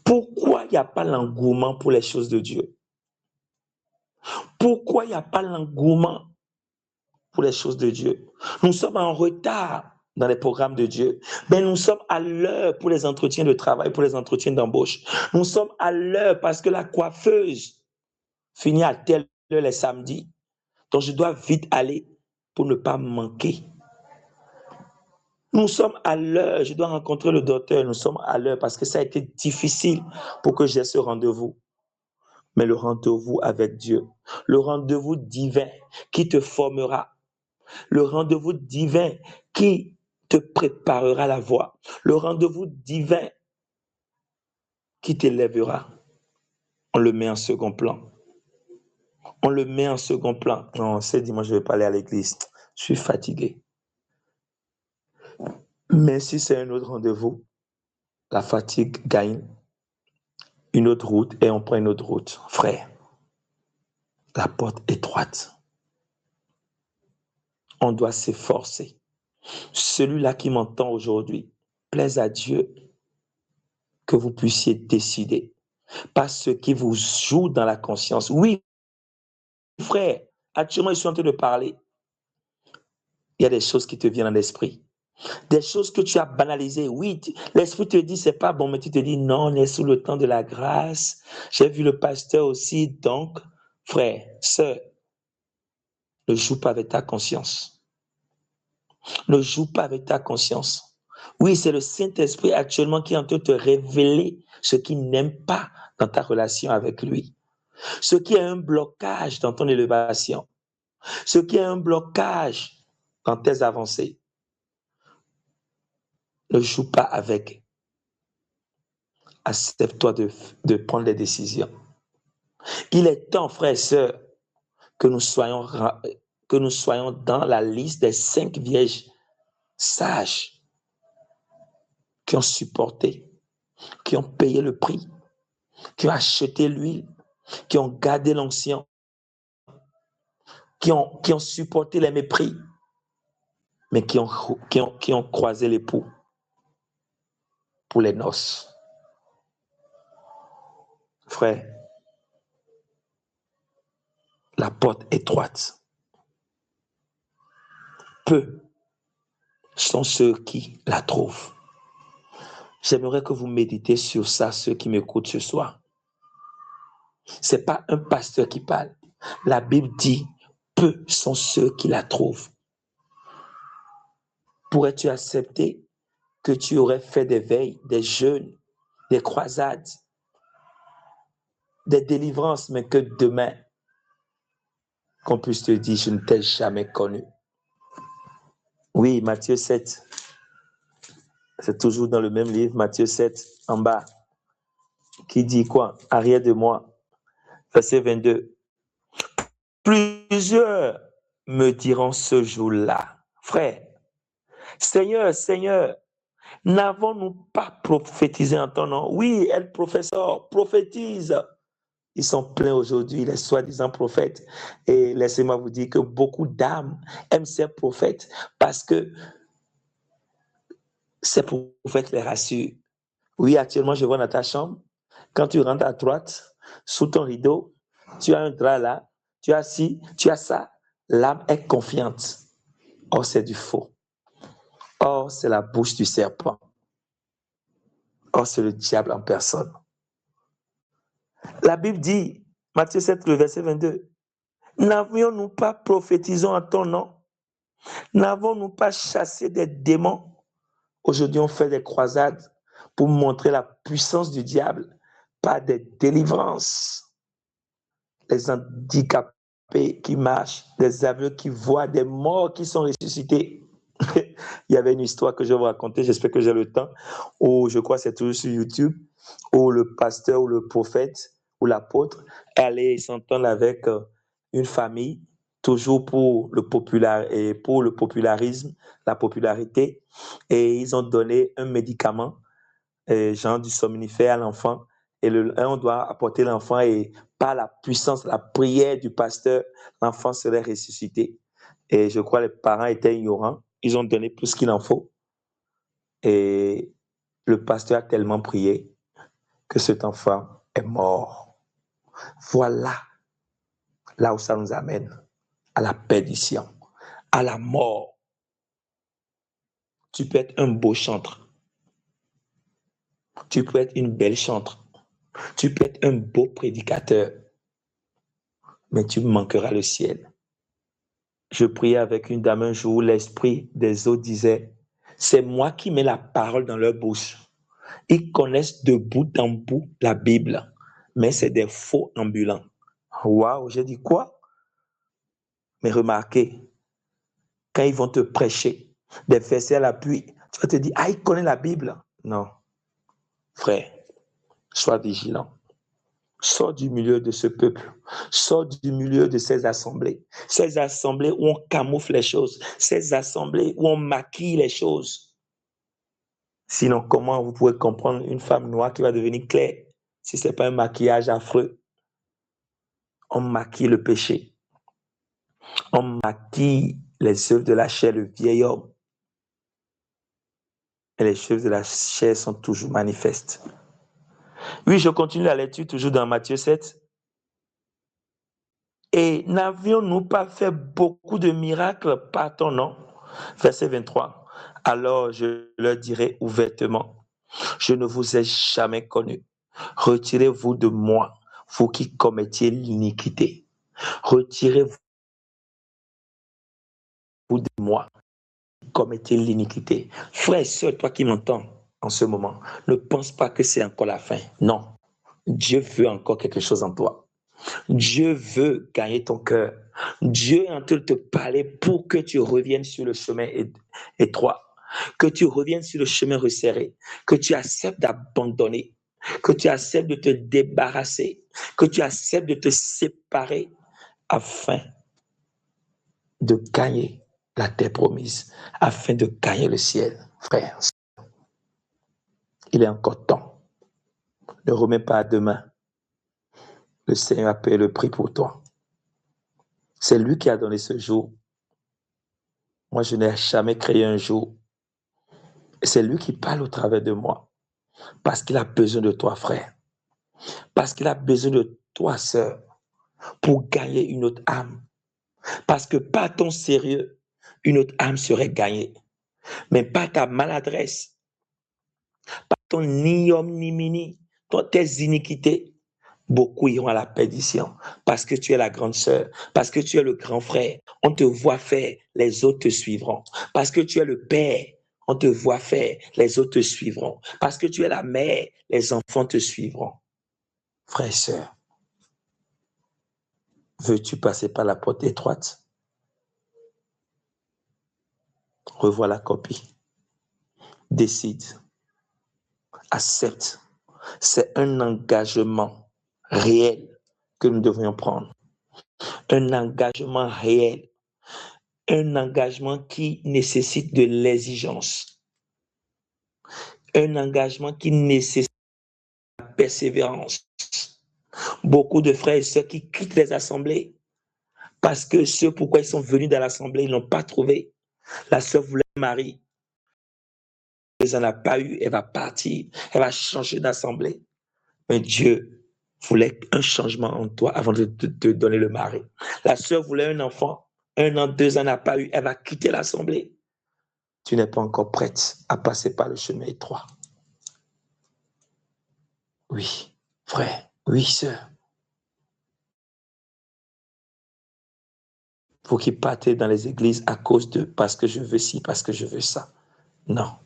C: Pourquoi il n'y a pas l'engouement pour les choses de Dieu? Pourquoi il n'y a pas l'engouement pour les choses de Dieu? Nous sommes en retard dans les programmes de Dieu, mais nous sommes à l'heure pour les entretiens de travail, pour les entretiens d'embauche. Nous sommes à l'heure parce que la coiffeuse finit à telle heure les samedis. Donc je dois vite aller pour ne pas manquer. Nous sommes à l'heure, je dois rencontrer le docteur, nous sommes à l'heure parce que ça a été difficile pour que j'ai ce rendez-vous. Mais le rendez-vous avec Dieu, le rendez-vous divin qui te formera, le rendez-vous divin qui te préparera la voie, le rendez-vous divin qui t'élèvera, on le met en second plan. On le met en second plan. Non, ce dimanche, je ne vais pas aller à l'église. Je suis fatigué. Mais si c'est un autre rendez-vous, la fatigue gagne une autre route et on prend une autre route. Frère, la porte est étroite. On doit s'efforcer. Celui-là qui m'entend aujourd'hui, plaise à Dieu que vous puissiez décider. Pas ce qui vous joue dans la conscience. Oui, frère, actuellement, je suis en train de parler. Il y a des choses qui te viennent à l'esprit. Des choses que tu as banalisées. Oui, l'esprit te dit c'est pas bon, mais tu te dis non, on est sous le temps de la grâce. J'ai vu le pasteur aussi. Donc, frère, sœur, ne joue pas avec ta conscience. Ne joue pas avec ta conscience. Oui, c'est le Saint-Esprit actuellement qui est en train de te révéler ce qu'il n'aime pas dans ta relation avec lui. Ce qui est un blocage dans ton élévation. Ce qui est un blocage dans tes avancées. Ne joue pas avec. Accepte-toi de prendre les décisions. Il est temps, frères et sœurs, que nous soyons dans la liste des 5 vierges sages qui ont supporté, qui ont payé le prix, qui ont acheté l'huile, qui ont gardé l'onction, qui ont supporté les mépris, mais qui ont croisé l'époux pour les noces. Frère, la porte étroite. Peu sont ceux qui la trouvent. J'aimerais que vous méditez sur ça, ceux qui m'écoutent ce soir. Ce n'est pas un pasteur qui parle. La Bible dit, peu sont ceux qui la trouvent. Pourrais-tu accepter que tu aurais fait des veilles, des jeûnes, des croisades, des délivrances, mais que demain, qu'on puisse te dire, je ne t'ai jamais connu. Oui, Matthieu 7. C'est toujours dans le même livre, Matthieu 7, en bas, qui dit quoi? Arrière de moi, verset 22. Plusieurs me diront ce jour-là, frère, Seigneur, Seigneur, n'avons-nous pas prophétisé en ton nom? Oui, elle professeur, prophétise. Ils sont pleins aujourd'hui, les soi-disant prophètes. Et laissez-moi vous dire que beaucoup d'âmes aiment ces prophètes parce que ces prophètes les rassurent. Oui, actuellement, je vois dans ta chambre, quand tu rentres à droite, sous ton rideau, tu as un drap là, tu as ci, tu as ça. L'âme est confiante. Or, c'est du faux. Or, c'est la bouche du serpent. Or, c'est le diable en personne. La Bible dit, Matthieu 7, le verset 22, n'avions-nous pas prophétisé en ton nom? N'avons-nous pas chassé des démons? Aujourd'hui, on fait des croisades pour montrer la puissance du diable par des délivrances. les handicapés qui marchent, des aveugles qui voient, des morts qui sont ressuscités. Il y avait une histoire que je vais vous raconter, j'espère que j'ai le temps, où je crois que c'est toujours sur YouTube, où le pasteur ou le prophète ou l'apôtre allait s'entendre avec une famille, toujours pour le popularisme, la popularité, et ils ont donné un médicament, genre du somnifère à l'enfant, et on doit apporter l'enfant, et par la puissance, la prière du pasteur, l'enfant serait ressuscité. Et je crois que les parents étaient ignorants, ils ont donné plus qu'il en faut, et le pasteur a tellement prié que cet enfant est mort. Voilà là où ça nous amène, à la perdition, à la mort. Tu peux être un beau chantre, tu peux être une belle chantre, tu peux être un beau prédicateur, mais tu manqueras le ciel. Je priais avec une dame un jour, l'esprit des autres disait, c'est moi qui mets la parole dans leur bouche. Ils connaissent de bout en bout la Bible, mais c'est des faux ambulants. Waouh, j'ai dit quoi? Mais remarquez, quand ils vont te prêcher des versets à l'appui, tu vas te dire, ah, il connaît la Bible. Non, frère, sois vigilant. Sors du milieu de ce peuple, sors du milieu de ces assemblées où on camoufle les choses, ces assemblées où on maquille les choses. Sinon, comment vous pouvez comprendre une femme noire qui va devenir claire si ce n'est pas un maquillage affreux? On maquille le péché, on maquille les œuvres de la chair, le vieil homme. Et les œuvres de la chair sont toujours manifestes. Oui, je continue la lecture toujours dans Matthieu 7. Et n'avions-nous pas fait beaucoup de miracles par ton nom? Verset 23. Alors je leur dirai ouvertement, je ne vous ai jamais connu. Retirez-vous de moi, vous qui commettiez l'iniquité. Retirez-vous de moi, qui commettez l'iniquité. Frère et sœur, toi qui m'entends en ce moment, ne pense pas que c'est encore la fin. Non, Dieu veut encore quelque chose en toi. Dieu veut gagner ton cœur. Dieu est en train de te parler pour que tu reviennes sur le chemin étroit, que tu reviennes sur le chemin resserré, que tu acceptes d'abandonner, que tu acceptes de te débarrasser, que tu acceptes de te séparer afin de gagner la terre promise, afin de gagner le ciel. Frère, il est encore temps. Ne remets pas à demain. Le Seigneur a payé le prix pour toi. C'est lui qui a donné ce jour. Moi, je n'ai jamais créé un jour. Et c'est lui qui parle au travers de moi. Parce qu'il a besoin de toi, frère. Parce qu'il a besoin de toi, sœur, pour gagner une autre âme. Parce que par ton sérieux, une autre âme serait gagnée. Mais par ta maladresse, par ton ignominie, tes iniquités, beaucoup iront à la perdition. Parce que tu es la grande sœur, parce que tu es le grand frère. On te voit faire, les autres te suivront. Parce que tu es le père, on te voit faire, les autres te suivront. Parce que tu es la mère, les enfants te suivront. Frère et sœur, veux-tu passer par la porte étroite? Revois la copie. Décide. Accepte. C'est un engagement réel que nous devrions prendre. Un engagement réel. Un engagement qui nécessite de l'exigence. Un engagement qui nécessite de la persévérance. Beaucoup de frères et sœurs qui quittent les assemblées parce que ce pourquoi ils sont venus dans l'assemblée, ils n'ont pas trouvé. La sœur voulait un mari. Elle n'en a pas eu, elle va partir. Elle va changer d'assemblée. Mais Dieu voulait un changement en toi avant de te donner le mari. La sœur voulait un enfant. 1 an, 2 ans n'a pas eu. Elle va quitter l'assemblée. Tu n'es pas encore prête à passer par le chemin étroit. Oui, frère. Oui, sœur. Vous qui partez dans les églises à cause de parce que je veux ci, parce que je veux ça. Non.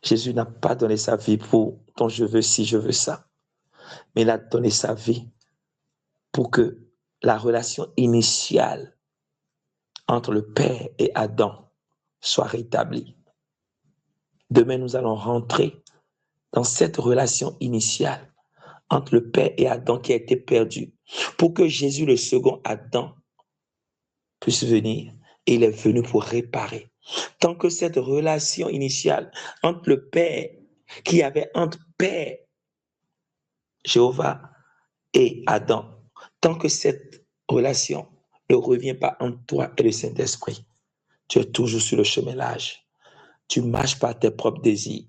C: Jésus n'a pas donné sa vie pour ton je veux ci, je veux ça. Mais il a donné sa vie pour que la relation initiale entre le Père et Adam soit rétablie. Demain, nous allons rentrer dans cette relation initiale entre le Père et Adam qui a été perdue, pour que Jésus, le second Adam, puisse venir. Et il est venu pour réparer. Tant que cette relation initiale entre le Père, qui avait entre Père, Jéhovah, et Adam, tant que cette relation ne revient pas entre toi et le Saint-Esprit, tu es toujours sur le chemin large. Tu marches par tes propres désirs.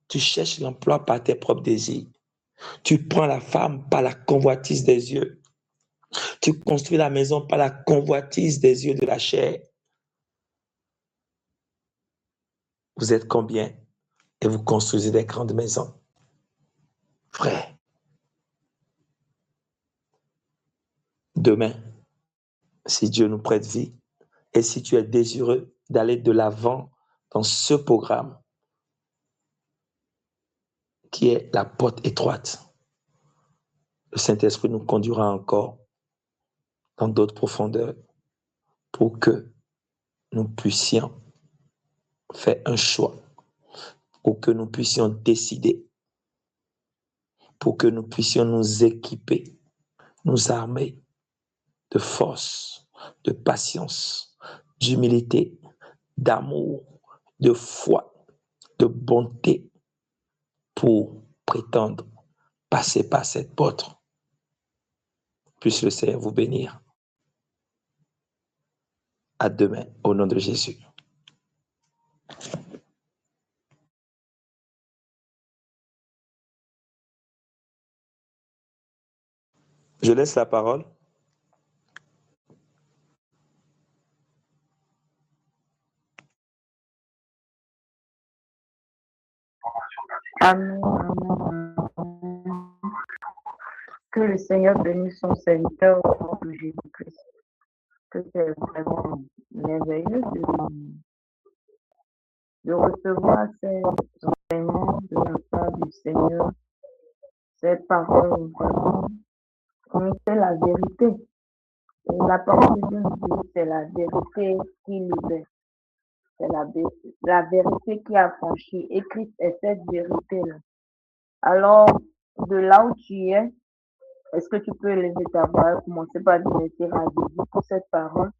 C: Tu cherches l'emploi par tes propres désirs. Tu prends la femme par la convoitise des yeux. Tu construis la maison par la convoitise des yeux de la chair. Vous êtes combien et vous construisez des grandes maisons? Frère, demain, si Dieu nous prête vie, et si tu es désireux d'aller de l'avant dans ce programme qui est la porte étroite, le Saint-Esprit nous conduira encore dans d'autres profondeurs pour que nous puissions faire un choix, pour que nous puissions décider, pour que nous puissions nous équiper, nous armer de force, de patience, d'humilité, d'amour, de foi, de bonté pour prétendre passer par cette porte. Puisse le Seigneur vous bénir. À demain, au nom de Jésus. Je laisse la parole.
A: Amen, amen, amen. Que le Seigneur bénisse son serviteur au nom de Jésus-Christ. Que c'est vraiment merveilleux de recevoir ces enseignements de la part du Seigneur. Cette parole vraiment, c'est la vérité. Et la parole de Dieu nous dit c'est la vérité qui libère. C'est la vérité qui a franchi. Et Christ est cette vérité-là. Alors, de là où tu es, est-ce que tu peux lever ta voix, commencer par dire merci à Jésus pour cette parole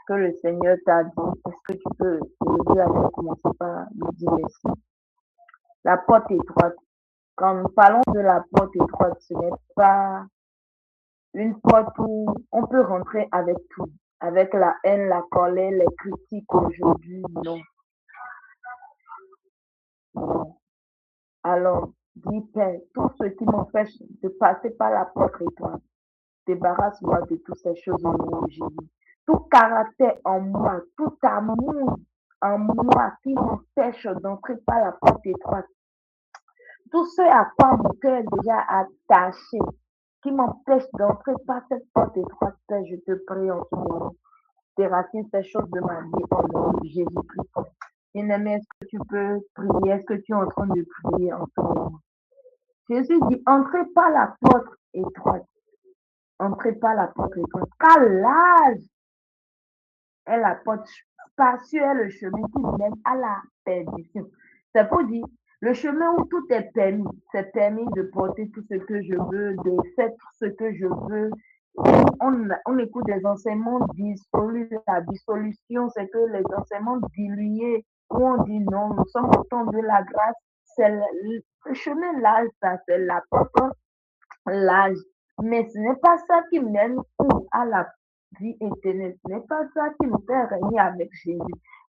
A: que le Seigneur t'a dit? Est-ce que tu peux lever la voix, commencer par lui dire merci? La porte étroite. Quand nous parlons de la porte étroite, ce n'est pas une porte où on peut rentrer avec tout, avec la haine, la colère, les critiques aujourd'hui, non. Non. Alors, dis Père, tout ce qui m'empêche de passer par la porte étroite, débarrasse-moi de toutes ces choses au nom de Jésus. Tout caractère en moi, tout amour en moi qui m'empêche d'entrer par la porte étroite, tout ce à quoi mon cœur est déjà attaché, qui m'empêche d'entrer par cette porte étroite, Père, je te prie en ce moment. Déracine ces choses de ma vie au nom de Jésus-Christ. Bien-aimé, est-ce que tu peux prier? Est-ce que tu es en train de prier en ce moment? Jésus dit, entrez par la porte étroite. Entrez par la porte étroite. Car l'âge est la porte spacieuse est le chemin qui mène à la perdition. C'est pour dire, le chemin où tout est permis, c'est permis de porter tout ce que je veux, de faire tout ce que je veux. On écoute des enseignements dissolus. La dissolution, c'est que les enseignements dilués, où on dit non, nous sommes au temps de la grâce. C'est le chemin large, ça, c'est la porte large. Mais ce n'est pas ça qui mène à la vie éternelle. Ce n'est pas ça qui nous fait régner avec Jésus.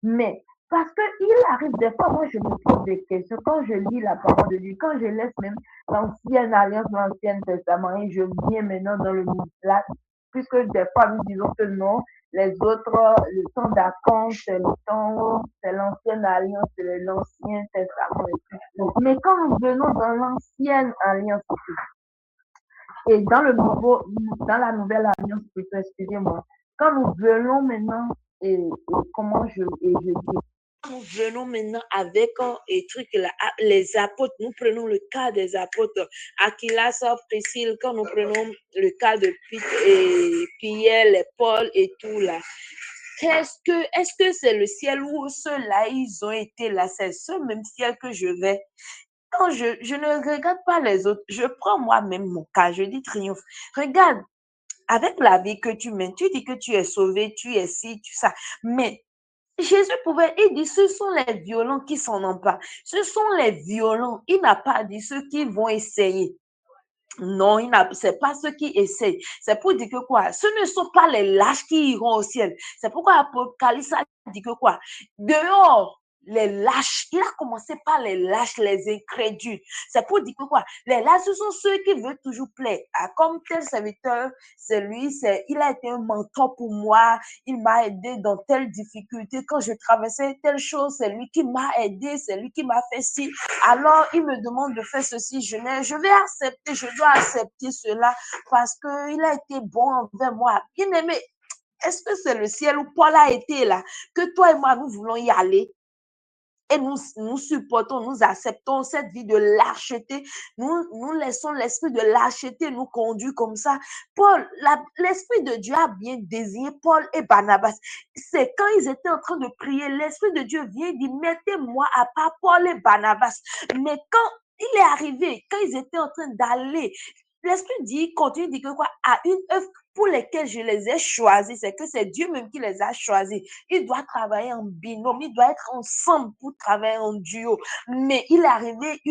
A: Mais parce qu'il arrive des fois, moi je me pose des questions quand je lis la parole de Dieu, quand je laisse même l'ancienne alliance, l'ancien testament et je viens maintenant dans le là, puisque des fois nous disons que non, les autres, le temps d'attente, c'est l'ancienne alliance, c'est l'ancien testament. Mais quand nous venons dans l'ancienne alliance, et dans la nouvelle alliance, excusez-moi, quand nous venons maintenant, et comment je dis,
B: nous venons maintenant avec les apôtres, nous prenons le cas des apôtres, Aquilas, Priscille, quand nous prenons le cas de Pierre, Paul et tout là. Est-ce que c'est le ciel où ceux-là, ils ont été là? C'est ce même ciel que je vais. Quand je ne regarde pas les autres, je prends moi-même mon cas, je dis triomphe. Regarde, avec la vie que tu mènes, tu dis que tu es sauvé, tu es ci, tu ça. Mais Jésus il dit, ce sont les violents qui s'en emparent. Ce sont les violents. Il n'a pas dit ceux qui vont essayer. Non, c'est pas ceux qui essayent. C'est pour dire que quoi? Ce ne sont pas les lâches qui iront au ciel. C'est pourquoi Apocalypse dit que quoi? Dehors, les lâches. Il a commencé par les lâches, les incrédules. C'est pour dire que quoi? Les lâches, ce sont ceux qui veulent toujours plaire. Ah, comme tel serviteur, il a été un mentor pour moi. Il m'a aidé dans telle difficulté. Quand je traversais telle chose, c'est lui qui m'a aidé, c'est lui qui m'a fait ci. Alors, il me demande de faire ceci. Je vais accepter, je dois accepter cela parce qu'il a été bon envers moi. Bien aimé, est-ce que c'est le ciel où Paul a été là, que toi et moi, nous voulons y aller? Et nous supportons, nous acceptons cette vie de lâcheté. Nous laissons l'esprit de lâcheté nous conduire comme ça. L'esprit de Dieu a bien désigné Paul et Barnabas. C'est quand ils étaient en train de prier, l'esprit de Dieu vient et dit, mettez-moi à part Paul et Barnabas. Mais quand il est arrivé, quand ils étaient en train d'aller, l'esprit continue de dire que quoi? À une œuvre pour lesquelles je les ai choisis, c'est que c'est Dieu même qui les a choisis. Il doit travailler en binôme, il doit être ensemble pour travailler en duo. Mais il est arrivé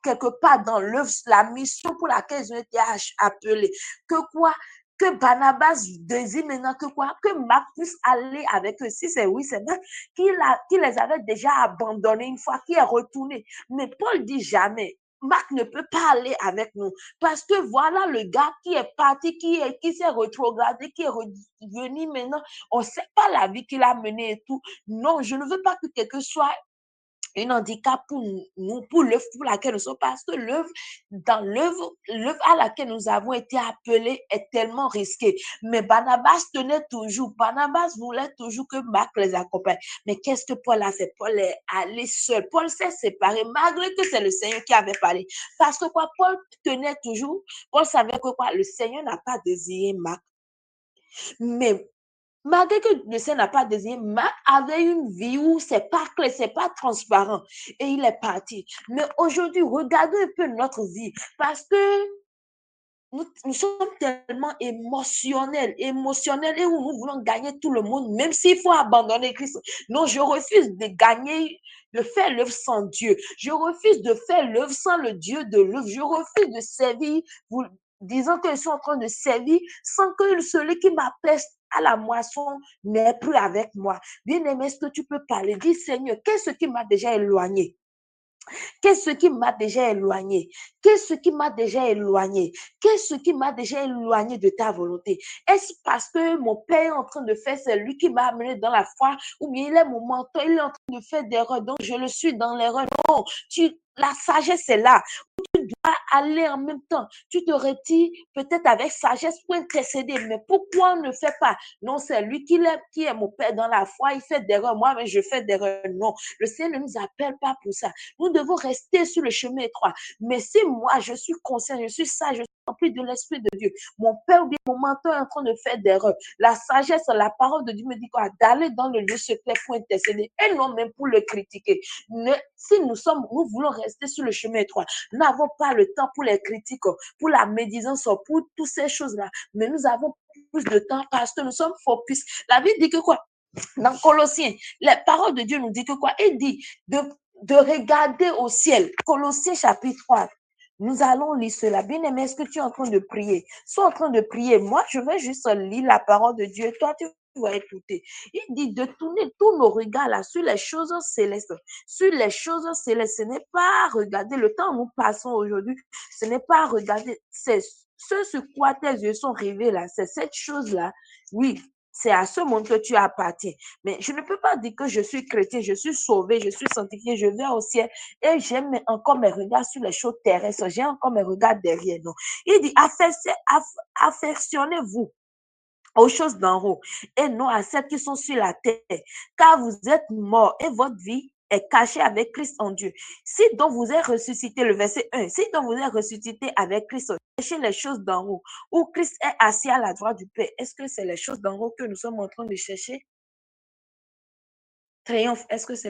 B: quelque part dans l'œuvre, la mission pour laquelle ils ont été appelés. Que quoi? Que Barnabas désire maintenant que quoi? Que Marc puisse aller avec eux. Si c'est oui, c'est vrai qu'il les avait déjà abandonnés une fois, qu'il est retourné. Mais Paul dit jamais. Marc ne peut pas aller avec nous parce que voilà le gars qui est parti, qui s'est rétrogradé, qui est revenu maintenant. On ne sait pas la vie qu'il a menée et tout. Non, je ne veux pas que quelque soit un handicap pour nous, pour l'œuvre pour laquelle nous sommes, parce que l'œuvre à laquelle nous avons été appelés est tellement risquée. Mais Barnabas tenait toujours, Barnabas voulait toujours que Marc les accompagne. Mais qu'est-ce que Paul a fait? Paul est allé seul. Paul s'est séparé, malgré que c'est le Seigneur qui avait parlé. Parce que quoi? Paul tenait toujours, Paul savait que quoi? Le Seigneur n'a pas désiré Marc. Mais malgré que le Seigneur n'a pas désigné, Marc avait une vie où c'est pas clair, c'est pas transparent. Et il est parti. Mais aujourd'hui, regardons un peu notre vie. Parce que nous sommes tellement émotionnels et où nous voulons gagner tout le monde, même s'il faut abandonner Christ. Non, je refuse de faire l'œuvre sans Dieu. Je refuse de faire l'œuvre sans le Dieu de l'œuvre. Je refuse de servir, disant que je suis en train de servir sans que celui qui m'appelle à la moisson n'est plus avec moi. Bien-aimé, est-ce que tu peux parler? Dis, Seigneur, qu'est-ce qui m'a déjà éloigné? Qu'est-ce qui m'a déjà éloigné? Qu'est-ce qui m'a déjà éloigné? Qu'est-ce qui m'a déjà éloigné de ta volonté? Est-ce parce que mon père est en train de faire, c'est lui qui m'a amené dans la foi, ou bien il est mon mentor, il est en train de faire des erreurs, donc je le suis dans l'erreur? Non, la sagesse est là. Tu dois aller en même temps. Tu te retires peut-être avec sagesse pour intercéder, mais pourquoi on ne fait pas? Non, c'est lui qui est mon père dans la foi, il fait des erreurs, moi, mais je fais des erreurs. Non, le Seigneur ne nous appelle pas pour ça. Nous devons rester sur le chemin étroit. Mais si moi, je suis conscient, je suis sage, je suis rempli de l'Esprit de Dieu, mon père ou bien mon mentor est en train de faire des erreurs, la sagesse, la parole de Dieu me dit quoi? D'aller dans le lieu secret pour intercéder et non même pour le critiquer. Si nous voulons rester sur le chemin étroit, nous n'avons pas le temps pour les critiques, pour la médisance, pour toutes ces choses-là. Mais nous avons plus de temps parce que nous sommes focus. La Bible dit que quoi? Dans Colossiens, la parole de Dieu nous dit que quoi? Il dit de regarder au ciel. Colossiens chapitre 3. Nous allons lire cela. Bien-aimé, est-ce que tu es en train de prier? Sois en train de prier. Moi, je vais juste lire la parole de Dieu. Toi, tu vas écouter. Il dit de tourner tous nos regards là sur les choses célestes. Sur les choses célestes. Ce n'est pas regarder le temps où nous passons aujourd'hui. Ce n'est pas regarder. C'est ce sur quoi tes yeux sont rivés là. C'est cette chose-là. Oui. C'est à ce monde que tu appartiens. Mais je ne peux pas dire que je suis chrétien, je suis sauvé, je suis sanctifié, je vais au ciel et j'ai encore mes regards sur les choses terrestres, j'ai encore mes regards derrière. Non. Il dit, affectionnez-vous aux choses d'en haut et non à celles qui sont sur la terre, car vous êtes morts et votre vie est cachée avec Christ en Dieu. Si donc vous êtes ressuscité, le verset 1, si donc vous êtes ressuscité avec Christ, cherchez les choses d'en haut, où Christ est assis à la droite du Père. Est-ce que c'est les choses d'en haut que nous sommes en train de chercher? Triomphe, est-ce que c'est